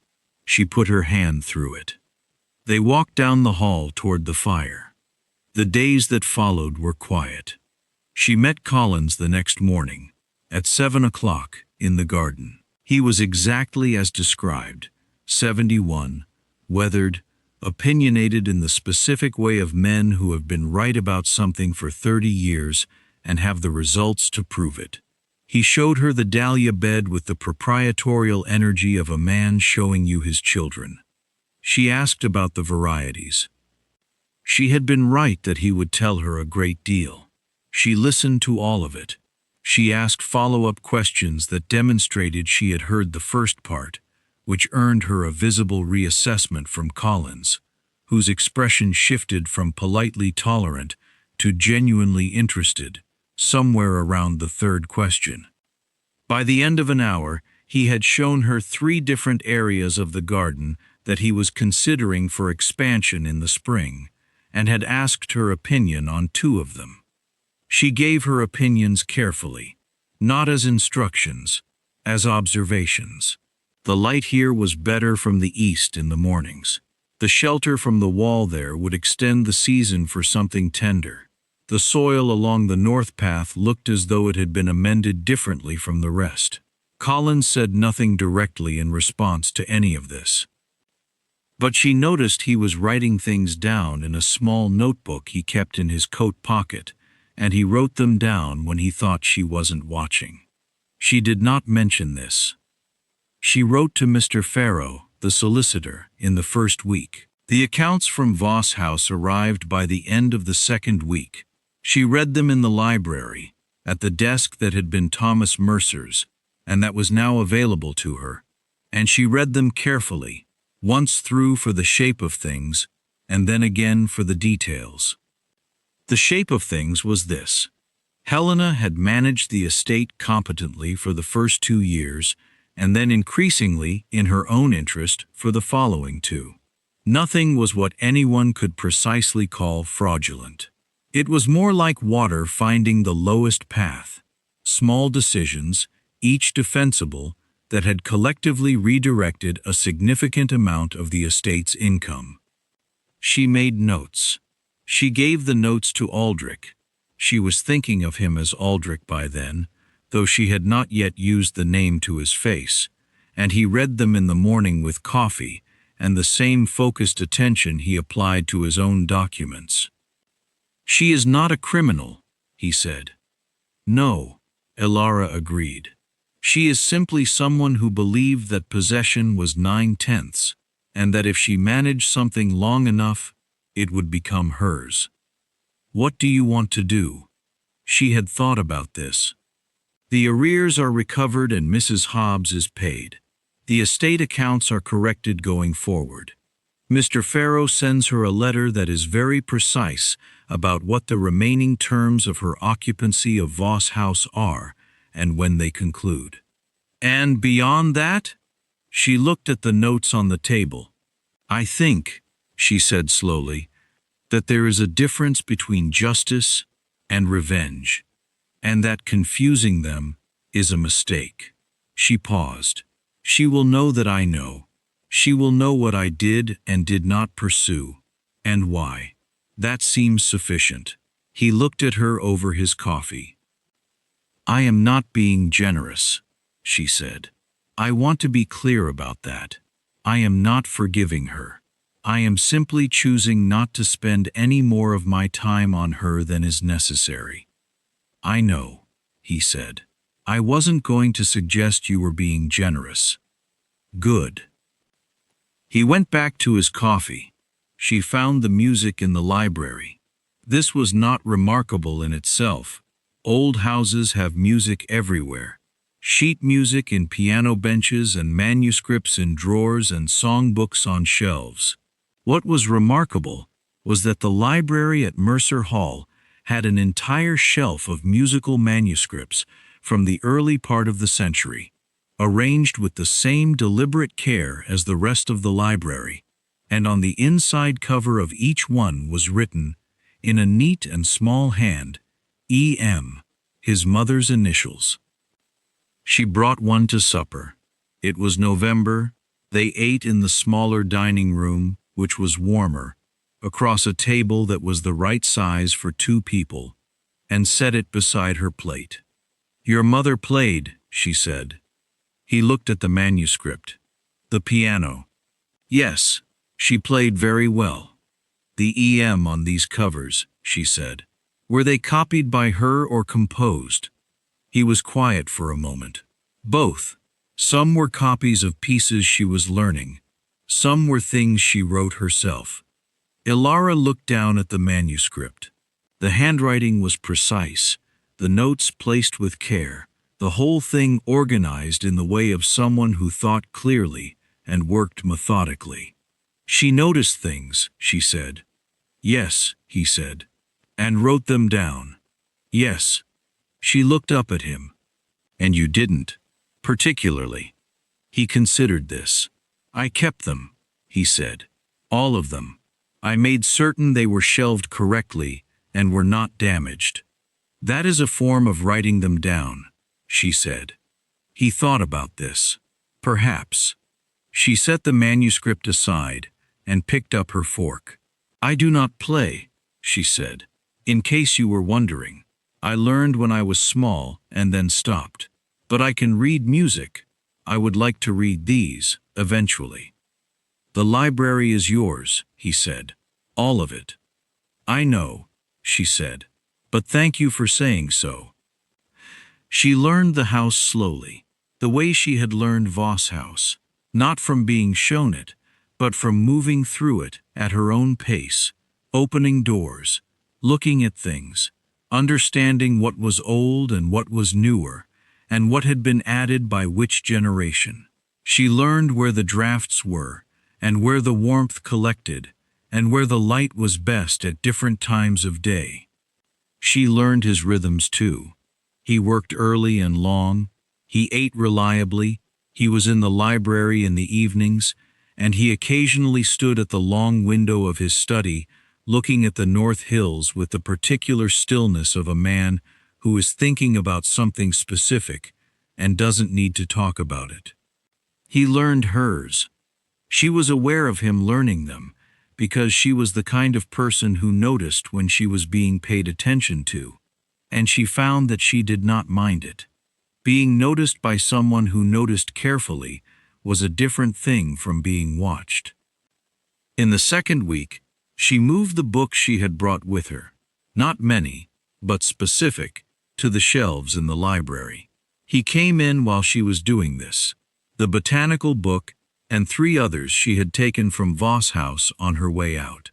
She put her hand through it. They walked down the hall toward the fire. The days that followed were quiet. She met Collins the next morning, at 7 o'clock, in the garden. He was exactly as described, 71, weathered, opinionated in the specific way of men who have been right about something for 30 years and have the results to prove it. He showed her the dahlia bed with the proprietorial energy of a man showing you his children. She asked about the varieties. She had been right that he would tell her a great deal. She listened to all of it. She asked follow-up questions that demonstrated she had heard the first part, which earned her a visible reassessment from Collins, whose expression shifted from politely tolerant to genuinely interested, somewhere around the third question. By the end of an hour, he had shown her 3 different areas of the garden that he was considering for expansion in the spring, and had asked her opinion on 2 of them. She gave her opinions carefully, not as instructions, as observations. The light here was better from the east in the mornings. The shelter from the wall there would extend the season for something tender. The soil along the north path looked as though it had been amended differently from the rest. Collins said nothing directly in response to any of this. But she noticed he was writing things down in a small notebook he kept in his coat pocket, and he wrote them down when he thought she wasn't watching. She did not mention this. She wrote to Mr. Farrow, the solicitor, in the first week. The accounts from Voss House arrived by the end of the second week. She read them in the library, at the desk that had been Thomas Mercer's, and that was now available to her, and she read them carefully, once through for the shape of things, and then again for the details. The shape of things was this. Helena had managed the estate competently for the first 2 years, and then increasingly, in her own interest, for the following 2. Nothing was what anyone could precisely call fraudulent. It was more like water finding the lowest path. Small decisions, each defensible, that had collectively redirected a significant amount of the estate's income. She made notes. She gave the notes to Aldrich. She was thinking of him as Aldrich by then, though she had not yet used the name to his face, and he read them in the morning with coffee and the same focused attention he applied to his own documents. "She is not a criminal," he said. "No," Elara agreed. "She is simply someone who believed that possession was 9/10, and that if she managed something long enough, it would become hers." "What do you want to do?" She had thought about this. "The arrears are recovered and Mrs. Hobbs is paid. The estate accounts are corrected going forward. Mr. Farrow sends her a letter that is very precise about what the remaining terms of her occupancy of Voss House are and when they conclude." "And beyond that?" She looked at the notes on the table. "I think," she said slowly, "that there is a difference between justice and revenge, and that confusing them is a mistake." She paused. "She will know that I know. She will know what I did and did not pursue, and why. That seems sufficient." He looked at her over his coffee. "I am not being generous," she said. "I want to be clear about that. I am not forgiving her. I am simply choosing not to spend any more of my time on her than is necessary." "I know," he said. "I wasn't going to suggest you were being generous." "Good." He went back to his coffee. She found the music in the library. This was not remarkable in itself. Old houses have music everywhere. Sheet music in piano benches and manuscripts in drawers and songbooks on shelves. What was remarkable was that the library at Mercer Hall had an entire shelf of musical manuscripts from the early part of the century, arranged with the same deliberate care as the rest of the library, and on the inside cover of each one was written, in a neat and small hand, E.M., his mother's initials. She brought one to supper. It was November. They ate in the smaller dining room, which was warmer, across a table that was the right size for 2 people, and set it beside her plate. "Your mother played," she said. He looked at the manuscript. "The piano." "Yes, she played very well." "The E.M. on these covers," she said. "Were they copied by her or composed?" He was quiet for a moment. "Both. Some were copies of pieces she was learning. Some were things she wrote herself." Elara looked down at the manuscript. The handwriting was precise, the notes placed with care, the whole thing organized in the way of someone who thought clearly and worked methodically. "She noticed things," she said. "Yes," he said. "And wrote them down." "Yes." She looked up at him. "And you didn't, particularly." He considered this. "I kept them," he said. "All of them. I made certain they were shelved correctly and were not damaged." "That is a form of writing them down," she said. He thought about this. Perhaps. She set the manuscript aside and picked up her fork. "I do not play," she said. "In case you were wondering. I learned when I was small and then stopped. But I can read music. I would like to read these, eventually." "The library is yours," he said. "All of it." "I know," she said. "But thank you for saying so." She learned the house slowly, the way she had learned Voss House, not from being shown it, but from moving through it at her own pace, opening doors, looking at things, understanding what was old and what was newer, and what had been added by which generation. She learned where the drafts were, and where the warmth collected, and where the light was best at different times of day. She learned his rhythms too. He worked early and long, he ate reliably, he was in the library in the evenings, and he occasionally stood at the long window of his study, looking at the North Hills with the particular stillness of a man who is thinking about something specific and doesn't need to talk about it. He learned hers. She was aware of him learning them, because she was the kind of person who noticed when she was being paid attention to, and she found that she did not mind it. Being noticed by someone who noticed carefully was a different thing from being watched. In the second week, she moved the books she had brought with her, not many, but specific, to the shelves in the library. He came in while she was doing this, the botanical book and 3 others she had taken from Voss House on her way out.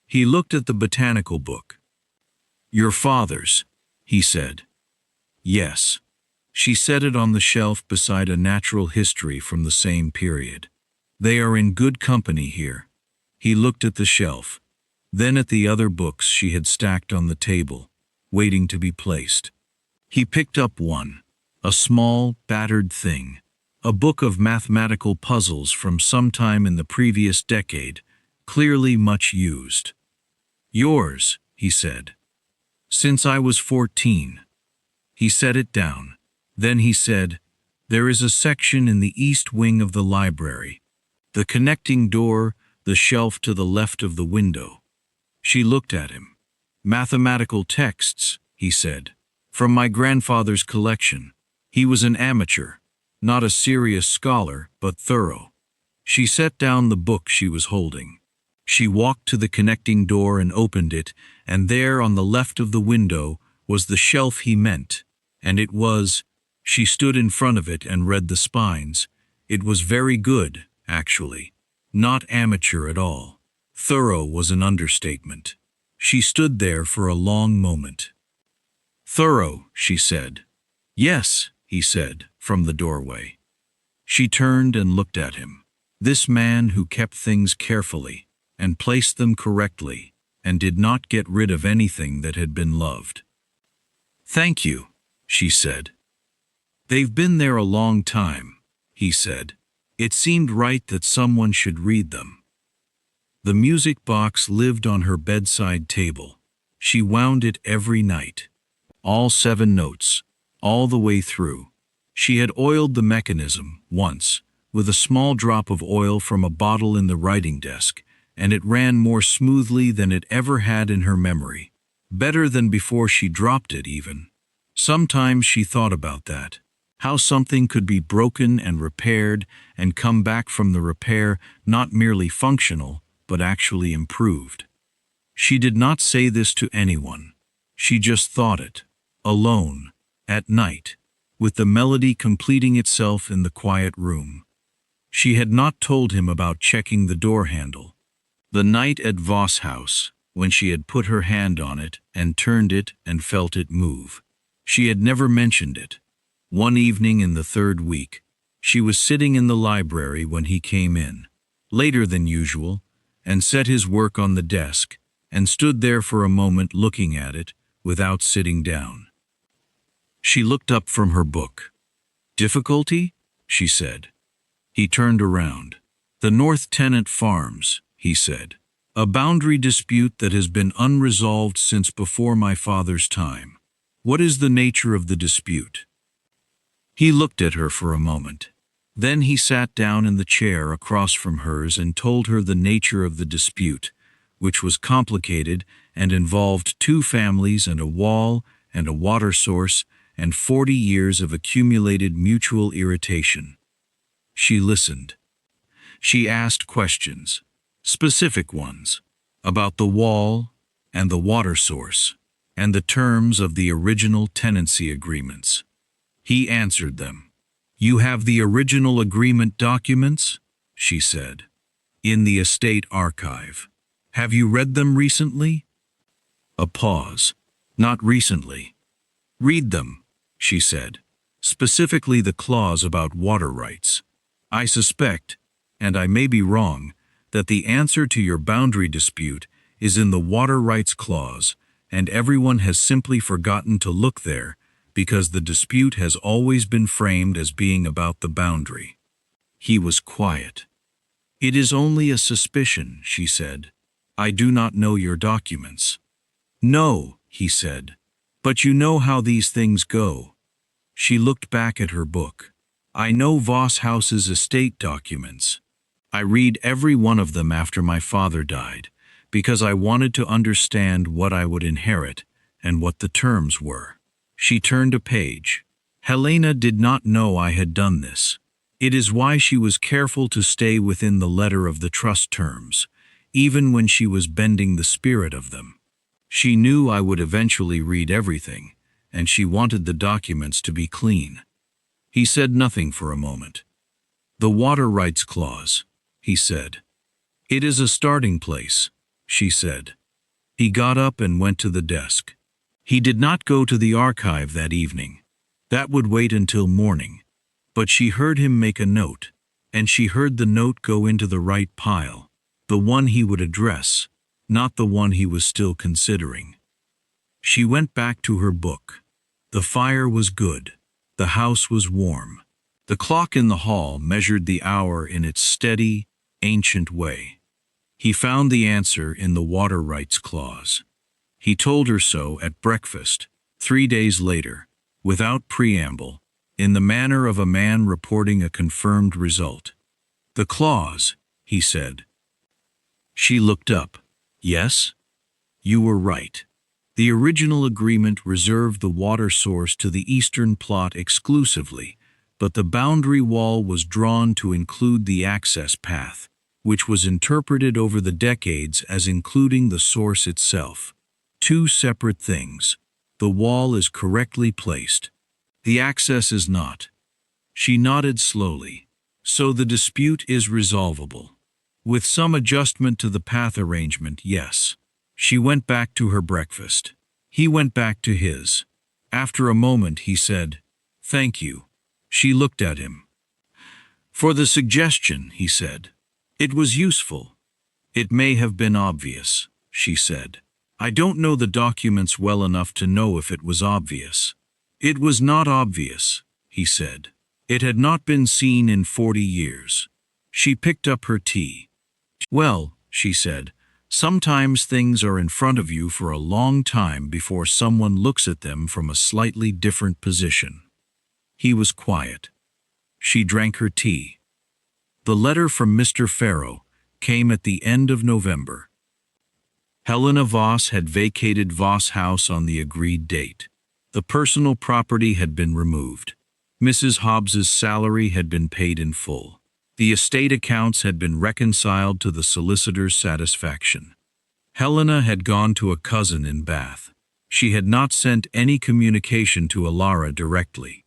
He looked at the botanical book. "Your father's," he said. "Yes." She set it on the shelf beside a natural history from the same period. "They are in good company here." He looked at the shelf, then at the other books she had stacked on the table, waiting to be placed. He picked up one, a small, battered thing, a book of mathematical puzzles from sometime in the previous decade, clearly much used. "Yours," he said. "Since I was 14. He set it down. Then he said, "There is a section in the east wing of the library. The connecting door, the shelf to the left of the window." She looked at him. "Mathematical texts," he said, "from my grandfather's collection." He was an amateur, not a serious scholar, but thorough. She set down the book she was holding. She walked to the connecting door and opened it, and there on the left of the window was the shelf he meant, and it was. She stood in front of it and read the spines. It was very good, actually. Not amateur at all. Thorough was an understatement. She stood there for a long moment. "Thorough," she said. "Yes," he said, from the doorway. She turned and looked at him. This man who kept things carefully, and placed them correctly, and did not get rid of anything that had been loved. "Thank you," she said. "They've been there a long time," he said. It seemed right that someone should read them. The music box lived on her bedside table. She wound it every night. All 7 notes, all the way through. She had oiled the mechanism, once, with a small drop of oil from a bottle in the writing desk, and it ran more smoothly than it ever had in her memory. Better than before she dropped it, even. Sometimes she thought about that. How something could be broken and repaired and come back from the repair not merely functional, but actually improved. She did not say this to anyone. She just thought it, alone, at night, with the melody completing itself in the quiet room. She had not told him about checking the door handle. The night at Voss House, when she had put her hand on it and turned it and felt it move. She had never mentioned it. One evening in the 3rd week, she was sitting in the library when he came in, later than usual, and set his work on the desk, and stood there for a moment looking at it, without sitting down. She looked up from her book. "Difficulty?" she said. He turned around. "The North Tenant Farms," he said. "A boundary dispute that has been unresolved since before my father's time. What is the nature of the dispute?" He looked at her for a moment. Then he sat down in the chair across from hers and told her the nature of the dispute, which was complicated and involved 2 families and a wall and a water source and 40 years of accumulated mutual irritation. She listened. She asked questions, specific ones, about the wall and the water source and the terms of the original tenancy agreements. He answered them. "You have the original agreement documents?" she said. "In the estate archive. Have you read them recently?" A pause. "Not recently." "Read them," she said, "specifically the clause about water rights. I suspect, and I may be wrong, that the answer to your boundary dispute is in the water rights clause, and everyone has simply forgotten to look there because the dispute has always been framed as being about the boundary." He was quiet. "It is only a suspicion," she said. "I do not know your documents." "No," he said, "but you know how these things go." She looked back at her book. "I know Voss House's estate documents." I read every one of them after my father died, because I wanted to understand what I would inherit and what the terms were. She turned a page. Helena did not know I had done this. It is why she was careful to stay within the letter of the trust terms, even when she was bending the spirit of them. She knew I would eventually read everything, and she wanted the documents to be clean. He said nothing for a moment. "The water rights clause," he said. "It is a starting place," she said. He got up and went to the desk. He did not go to the archive that evening. That would wait until morning. But she heard him make a note, and she heard the note go into the right pile, the one he would address, not the one he was still considering. She went back to her book. The fire was good. The house was warm. The clock in the hall measured the hour in its steady, ancient way. He found the answer in the water rights clause. He told her so at breakfast, 3 days later, without preamble, in the manner of a man reporting a confirmed result. "The clause," he said. She looked up. "Yes? You were right. The original agreement reserved the water source to the eastern plot exclusively, but the boundary wall was drawn to include the access path, which was interpreted over the decades as including the source itself. Two separate things. The wall is correctly placed. The access is not." She nodded slowly. "So the dispute is resolvable. With some adjustment to the path arrangement, yes." She went back to her breakfast. He went back to his. After a moment he said, "Thank you." She looked at him. "For the suggestion," he said. "It was useful." "It may have been obvious," she said. "I don't know the documents well enough to know if it was obvious." "It was not obvious," he said. "It had not been seen in 40 years. She picked up her tea. "Well," she said, "sometimes things are in front of you for a long time before someone looks at them from a slightly different position." He was quiet. She drank her tea. The letter from Mr. Farrow came at the end of November. Helena Voss had vacated Voss House on the agreed date. The personal property had been removed. Mrs. Hobbs's salary had been paid in full. The estate accounts had been reconciled to the solicitor's satisfaction. Helena had gone to a cousin in Bath. She had not sent any communication to Ilara directly.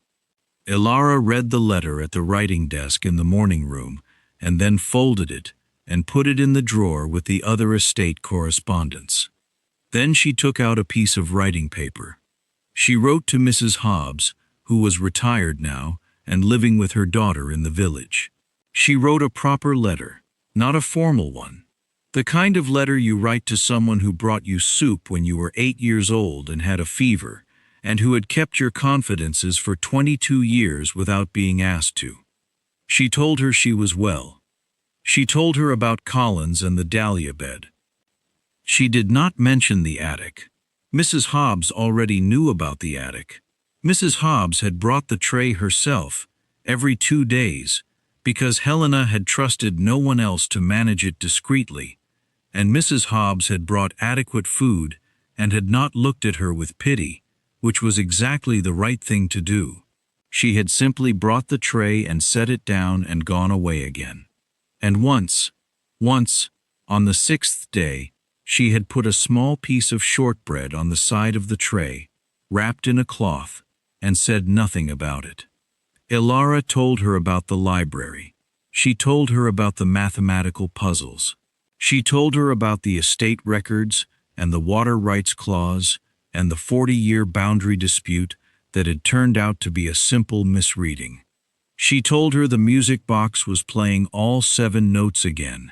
Ilara read the letter at the writing desk in the morning room, and then folded it and put it in the drawer with the other estate correspondence. Then she took out a piece of writing paper. She wrote to Mrs. Hobbs, who was retired now and living with her daughter in the village. She wrote a proper letter, not a formal one. The kind of letter you write to someone who brought you soup when you were 8 years old and had a fever, and who had kept your confidences for 22 years without being asked to. She told her she was well. She told her about Collins and the dahlia bed. She did not mention the attic. Mrs. Hobbs already knew about the attic. Mrs. Hobbs had brought the tray herself, every 2 days, because Helena had trusted no one else to manage it discreetly, and Mrs. Hobbs had brought adequate food and had not looked at her with pity, which was exactly the right thing to do. She had simply brought the tray and set it down and gone away again. And once, on the 6th day, she had put a small piece of shortbread on the side of the tray, wrapped in a cloth, and said nothing about it. Ilara told her about the library. She told her about the mathematical puzzles. She told her about the estate records and the water rights clause and the 40-year boundary dispute that had turned out to be a simple misreading. She told her the music box was playing all 7 notes again.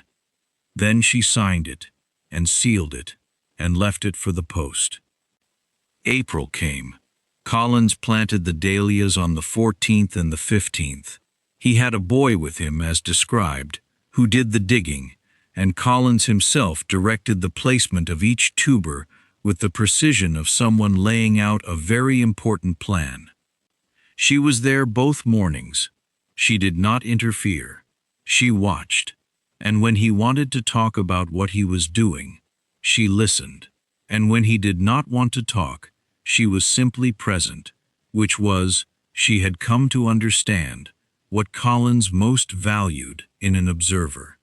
Then she signed it and sealed it and left it for the post. April came. Collins planted the dahlias on the 14th and the 15th. He had a boy with him, as described, who did the digging, and Collins himself directed the placement of each tuber with the precision of someone laying out a very important plan. She was there both mornings. She did not interfere. She watched. And when he wanted to talk about what he was doing, she listened. And when he did not want to talk, she was simply present, which was, she had come to understand what Collins most valued in an observer.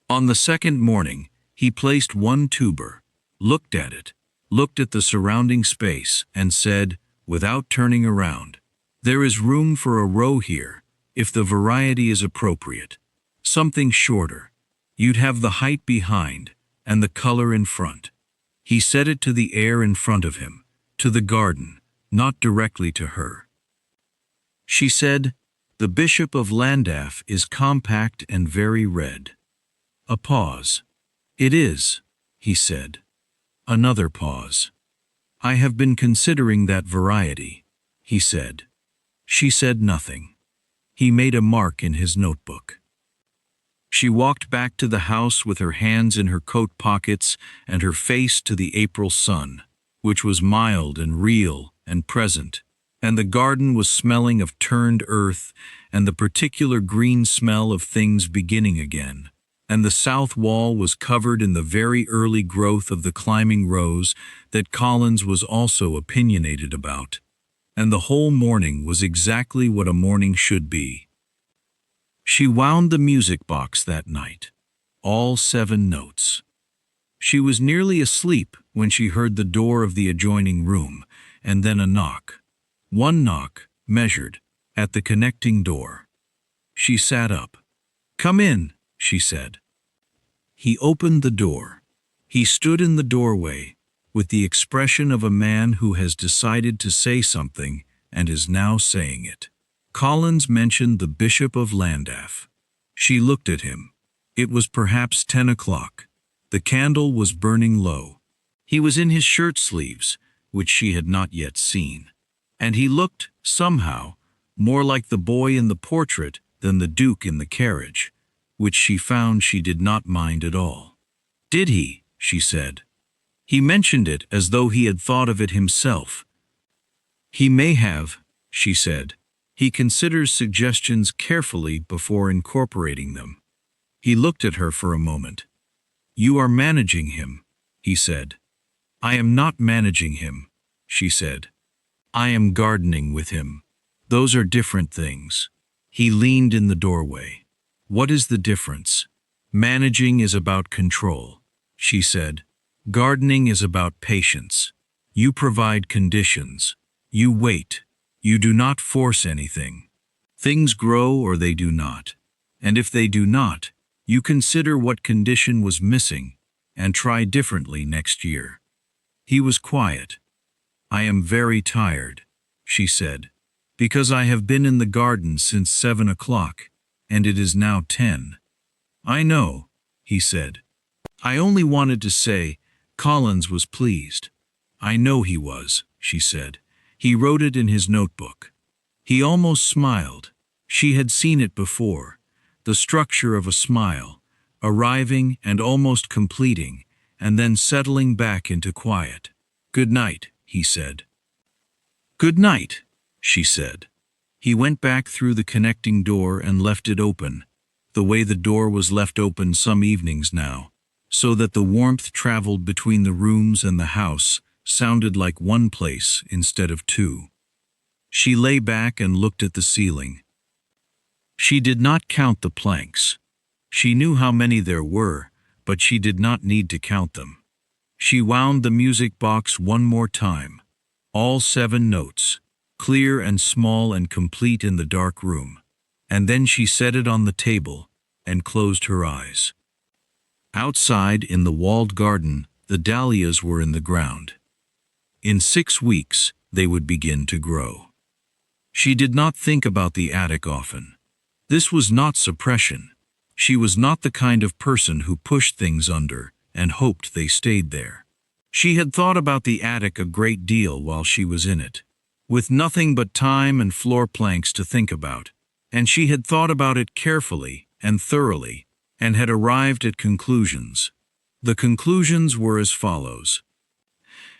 On the second morning, he placed one tuber, looked at it, looked at the surrounding space, and said, without turning around, "There is room for a row here, if the variety is appropriate. Something shorter. You'd have the height behind, and the color in front." He said it to the air in front of him, to the garden, not directly to her. She said, "The Bishop of Llandaff is compact and very red." A pause. "It is," he said. Another pause. "I have been considering that variety," he said. She said nothing. He made a mark in his notebook. She walked back to the house with her hands in her coat pockets and her face to the April sun, which was mild and real and present, and the garden was smelling of turned earth and the particular green smell of things beginning again, and the south wall was covered in the very early growth of the climbing rose that Collins was also opinionated about, and the whole morning was exactly what a morning should be. She wound the music box that night, all 7 notes. She was nearly asleep when she heard the door of the adjoining room, and then a knock. One knock, measured, at the connecting door. She sat up. "Come in," she said. He opened the door. He stood in the doorway, with the expression of a man who has decided to say something and is now saying it. Collins mentioned the Bishop of Llandaff. She looked at him. It was perhaps 10 o'clock. The candle was burning low. He was in his shirt sleeves, which she had not yet seen. And he looked, somehow, more like the boy in the portrait than the Duke in the carriage, which she found she did not mind at all. "Did he?" she said. "He mentioned it as though he had thought of it himself." "He may have," she said. "He considers suggestions carefully before incorporating them." He looked at her for a moment. "You are managing him," he said. "I am not managing him," she said. "I am gardening with him. Those are different things." He leaned in the doorway. "What is the difference?" "Managing is about control," she said. "Gardening is about patience. You provide conditions. You wait. You do not force anything. Things grow or they do not. And if they do not, you consider what condition was missing and try differently next year." He was quiet. "I am very tired," she said, "because I have been in the garden since 7 o'clock, and it is now 10. "I know," he said. "I only wanted to say, Collins was pleased." "I know he was," she said. He wrote it in his notebook. He almost smiled. She had seen it before, the structure of a smile, arriving and almost completing, and then settling back into quiet. "Good night," he said. "Good night," she said. He went back through the connecting door and left it open, the way the door was left open some evenings now, so that the warmth traveled between the rooms and the house sounded like one place instead of 2. She lay back and looked at the ceiling. She did not count the planks. She knew how many there were, but she did not need to count them. She wound the music box one more time. All 7 notes, clear and small and complete in the dark room. And then she set it on the table and closed her eyes. Outside, in the walled garden, the dahlias were in the ground. In 6 weeks, they would begin to grow. She did not think about the attic often. This was not suppression. She was not the kind of person who pushed things under and hoped they stayed there. She had thought about the attic a great deal while she was in it, with nothing but time and floor planks to think about, and she had thought about it carefully and thoroughly, and had arrived at conclusions. The conclusions were as follows.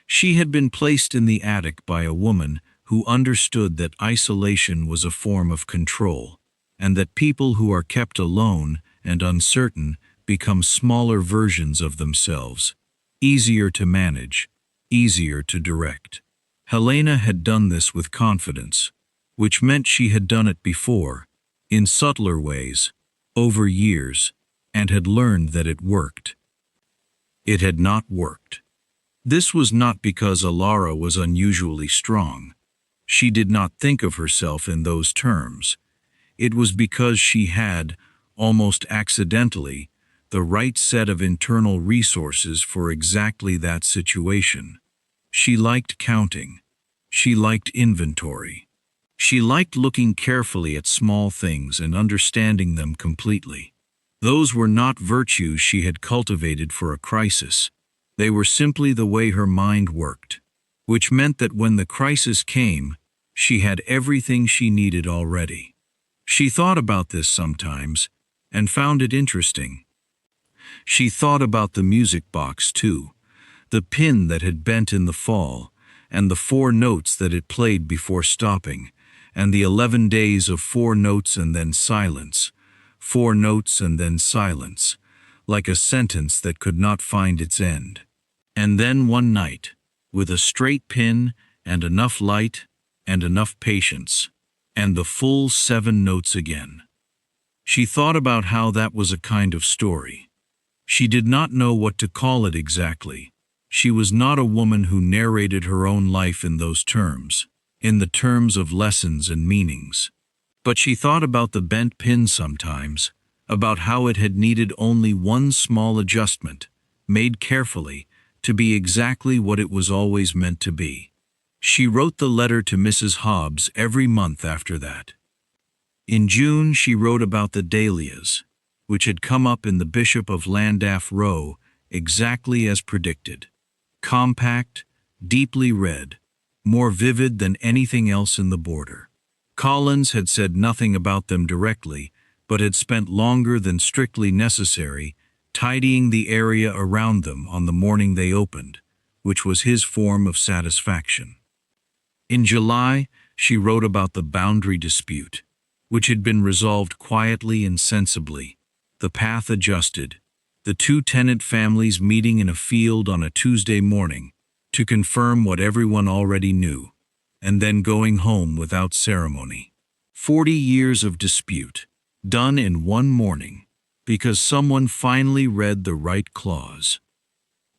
She had been placed in the attic by a woman who understood that isolation was a form of control, and that people who are kept alone and uncertain become smaller versions of themselves, easier to manage, easier to direct. Helena had done this with confidence, which meant she had done it before, in subtler ways, over years, and had learned that it worked. It had not worked. This was not because Alara was unusually strong. She did not think of herself in those terms. It was because she had, almost accidentally, the right set of internal resources for exactly that situation. She liked counting. She liked inventory. She liked looking carefully at small things and understanding them completely. Those were not virtues she had cultivated for a crisis. They were simply the way her mind worked, which meant that when the crisis came, she had everything she needed already. She thought about this sometimes, and found it interesting. She thought about the music box too, the pin that had bent in the fall, and the 4 notes that it played before stopping, and the 11 days of 4 notes and then silence, 4 notes and then silence, like a sentence that could not find its end. And then one night, with a straight pin and enough light and enough patience, and the full 7 notes again. She thought about how that was a kind of story. She did not know what to call it exactly. She was not a woman who narrated her own life in those terms, in the terms of lessons and meanings. But she thought about the bent pin sometimes, about how it had needed only one small adjustment, made carefully, to be exactly what it was always meant to be. She wrote the letter to Mrs. Hobbs every month after that. In June she wrote about the dahlias, which had come up in the Bishop of Llandaff Row exactly as predicted. Compact, deeply red, more vivid than anything else in the border. Collins had said nothing about them directly, but had spent longer than strictly necessary tidying the area around them on the morning they opened, which was his form of satisfaction. In July, she wrote about the boundary dispute, which had been resolved quietly and sensibly, the path adjusted, the 2 tenant families meeting in a field on a Tuesday morning to confirm what everyone already knew, and then going home without ceremony. 40 years of dispute, done in one morning, because someone finally read the right clause.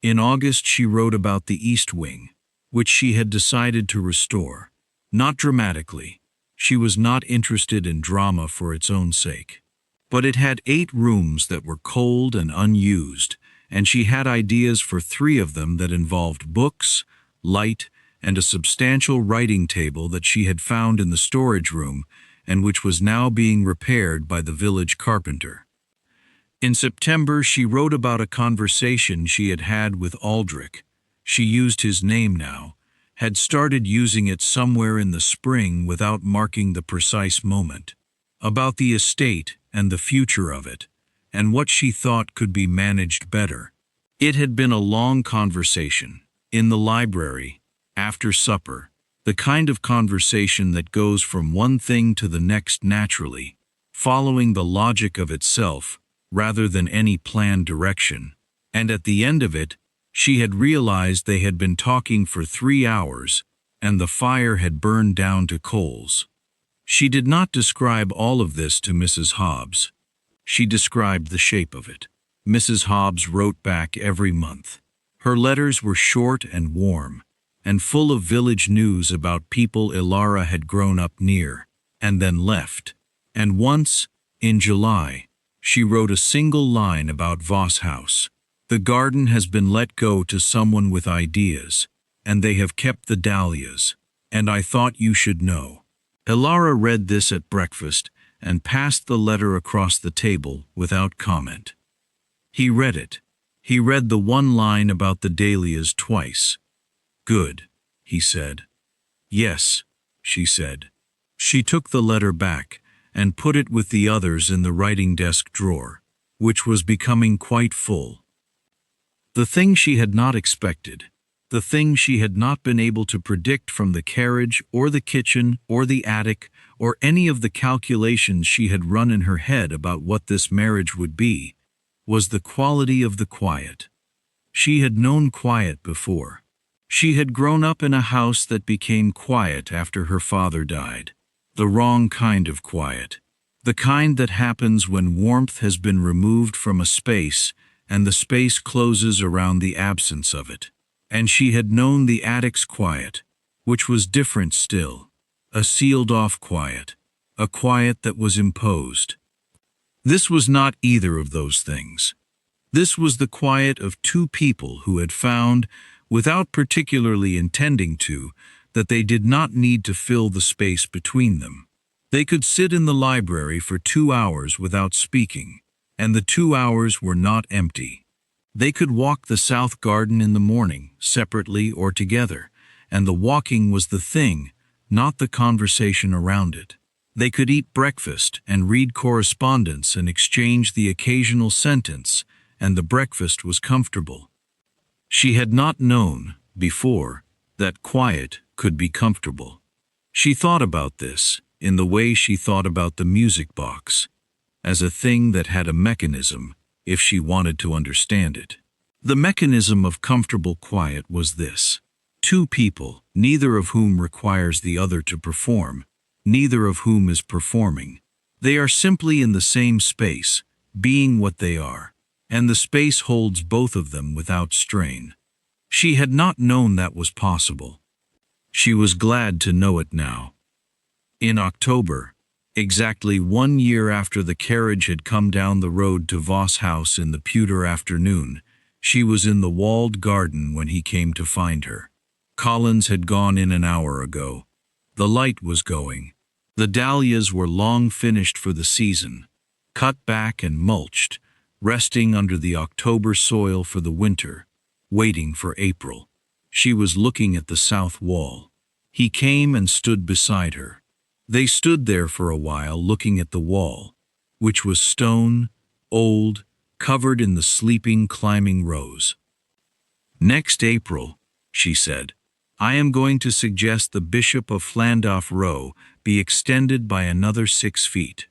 In August she wrote about the East Wing, which she had decided to restore. Not dramatically. She was not interested in drama for its own sake. But it had 8 rooms that were cold and unused, and she had ideas for 3 of them that involved books, light, and a substantial writing table that she had found in the storage room and which was now being repaired by the village carpenter. In September she wrote about a conversation she had had with Aldrich. She used his name now, had started using it somewhere in the spring without marking the precise moment, about the estate and the future of it, and what she thought could be managed better. It had been a long conversation, in the library, after supper, the kind of conversation that goes from one thing to the next naturally, following the logic of itself rather than any planned direction, and at the end of it, she had realized they had been talking for 3 hours, and the fire had burned down to coals. She did not describe all of this to Mrs. Hobbs. She described the shape of it. Mrs. Hobbs wrote back every month. Her letters were short and warm, and full of village news about people Ilara had grown up near, and then left. And once, in July, she wrote a single line about Voss House. The garden has been let go to someone with ideas, and they have kept the dahlias, and I thought you should know. Ilara read this at breakfast and passed the letter across the table without comment. He read it. He read the one line about the dahlias twice. Good, he said. Yes, she said. She took the letter back and put it with the others in the writing desk drawer, which was becoming quite full. The thing she had not expected, the thing she had not been able to predict from the carriage or the kitchen or the attic or any of the calculations she had run in her head about what this marriage would be, was the quality of the quiet. She had known quiet before. She had grown up in a house that became quiet after her father died. The wrong kind of quiet. The kind that happens when warmth has been removed from a space and the space closes around the absence of it. And she had known the attic's quiet, which was different still. A sealed-off quiet. A quiet that was imposed. This was not either of those things. This was the quiet of two people who had found, without particularly intending to, that they did not need to fill the space between them. They could sit in the library for 2 hours without speaking, and the 2 hours were not empty. They could walk the south garden in the morning, separately or together, and the walking was the thing, not the conversation around it. They could eat breakfast and read correspondence and exchange the occasional sentence, and the breakfast was comfortable. She had not known, before, that quiet could be comfortable. She thought about this, in the way she thought about the music box, as a thing that had a mechanism, if she wanted to understand it. The mechanism of comfortable quiet was this. Two people, neither of whom requires the other to perform, neither of whom is performing. They are simply in the same space, being what they are, and the space holds both of them without strain. She had not known that was possible. She was glad to know it now. In October, exactly 1 year after the carriage had come down the road to Voss House in the Pewter afternoon, she was in the walled garden when he came to find her. Collins had gone in an hour ago. The light was going. The dahlias were long finished for the season, cut back and mulched, resting under the October soil for the winter, waiting for April. She was looking at the south wall. He came and stood beside her. They stood there for a while looking at the wall, which was stone, old, covered in the sleeping climbing rose. "Next April," she said, "I am going to suggest the Bishop of Llandaff Row be extended by another 6 feet.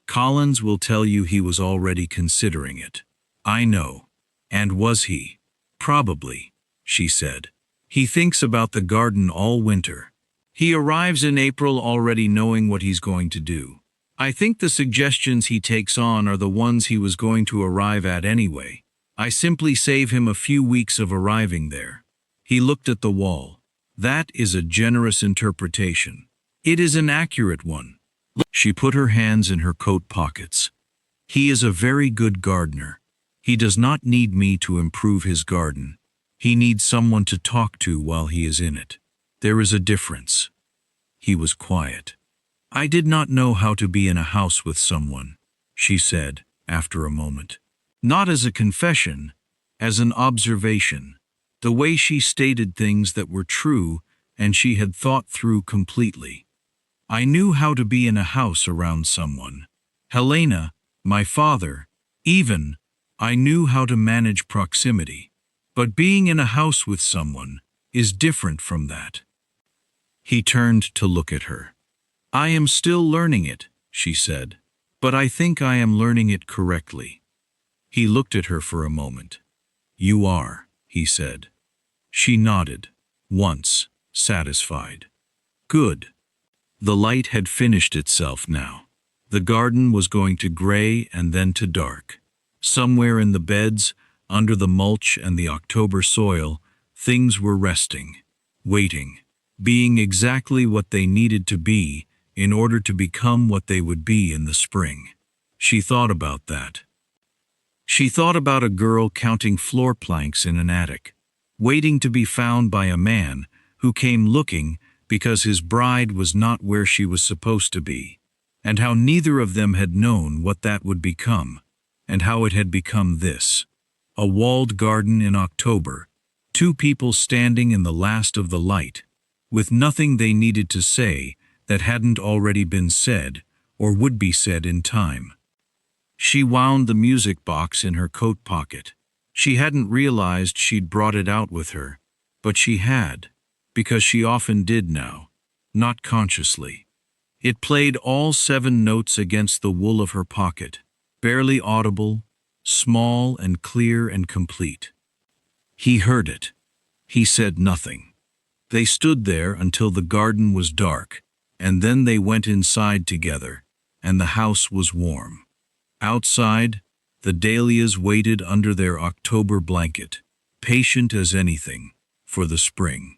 Collins will tell you he was already considering it. I know. And was he? Probably," she said. "He thinks about the garden all winter. He arrives in April already knowing what he's going to do. I think the suggestions he takes on are the ones he was going to arrive at anyway. I simply save him a few weeks of arriving there." He looked at the wall. "That is a generous interpretation. It is an accurate one." She put her hands in her coat pockets. "He is a very good gardener. He does not need me to improve his garden. He needs someone to talk to while he is in it. There is a difference." He was quiet. "I did not know how to be in a house with someone," she said, after a moment. Not as a confession, as an observation. The way she stated things that were true and she had thought through completely. "I knew how to be in a house around someone. Helena, my father, even, I knew how to manage proximity. But being in a house with someone is different from that." He turned to look at her. "I am still learning it," she said, "but I think I am learning it correctly." He looked at her for a moment. "You are," he said. She nodded, once, satisfied. "Good." The light had finished itself now. The garden was going to gray and then to dark. Somewhere in the beds, under the mulch and the October soil, things were resting, waiting, being exactly what they needed to be in order to become what they would be in the spring. She thought about that. She thought about a girl counting floor planks in an attic, waiting to be found by a man who came looking because his bride was not where she was supposed to be, and how neither of them had known what that would become, and how it had become this. A walled garden in October, two people standing in the last of the light, with nothing they needed to say that hadn't already been said or would be said in time. She wound the music box in her coat pocket. She hadn't realized she'd brought it out with her, but she had, because she often did now, not consciously. It played all 7 notes against the wool of her pocket, barely audible, small and clear and complete. He heard it. He said nothing. They stood there until the garden was dark, and then they went inside together, and the house was warm. Outside, the dahlias waited under their October blanket, patient as anything, for the spring.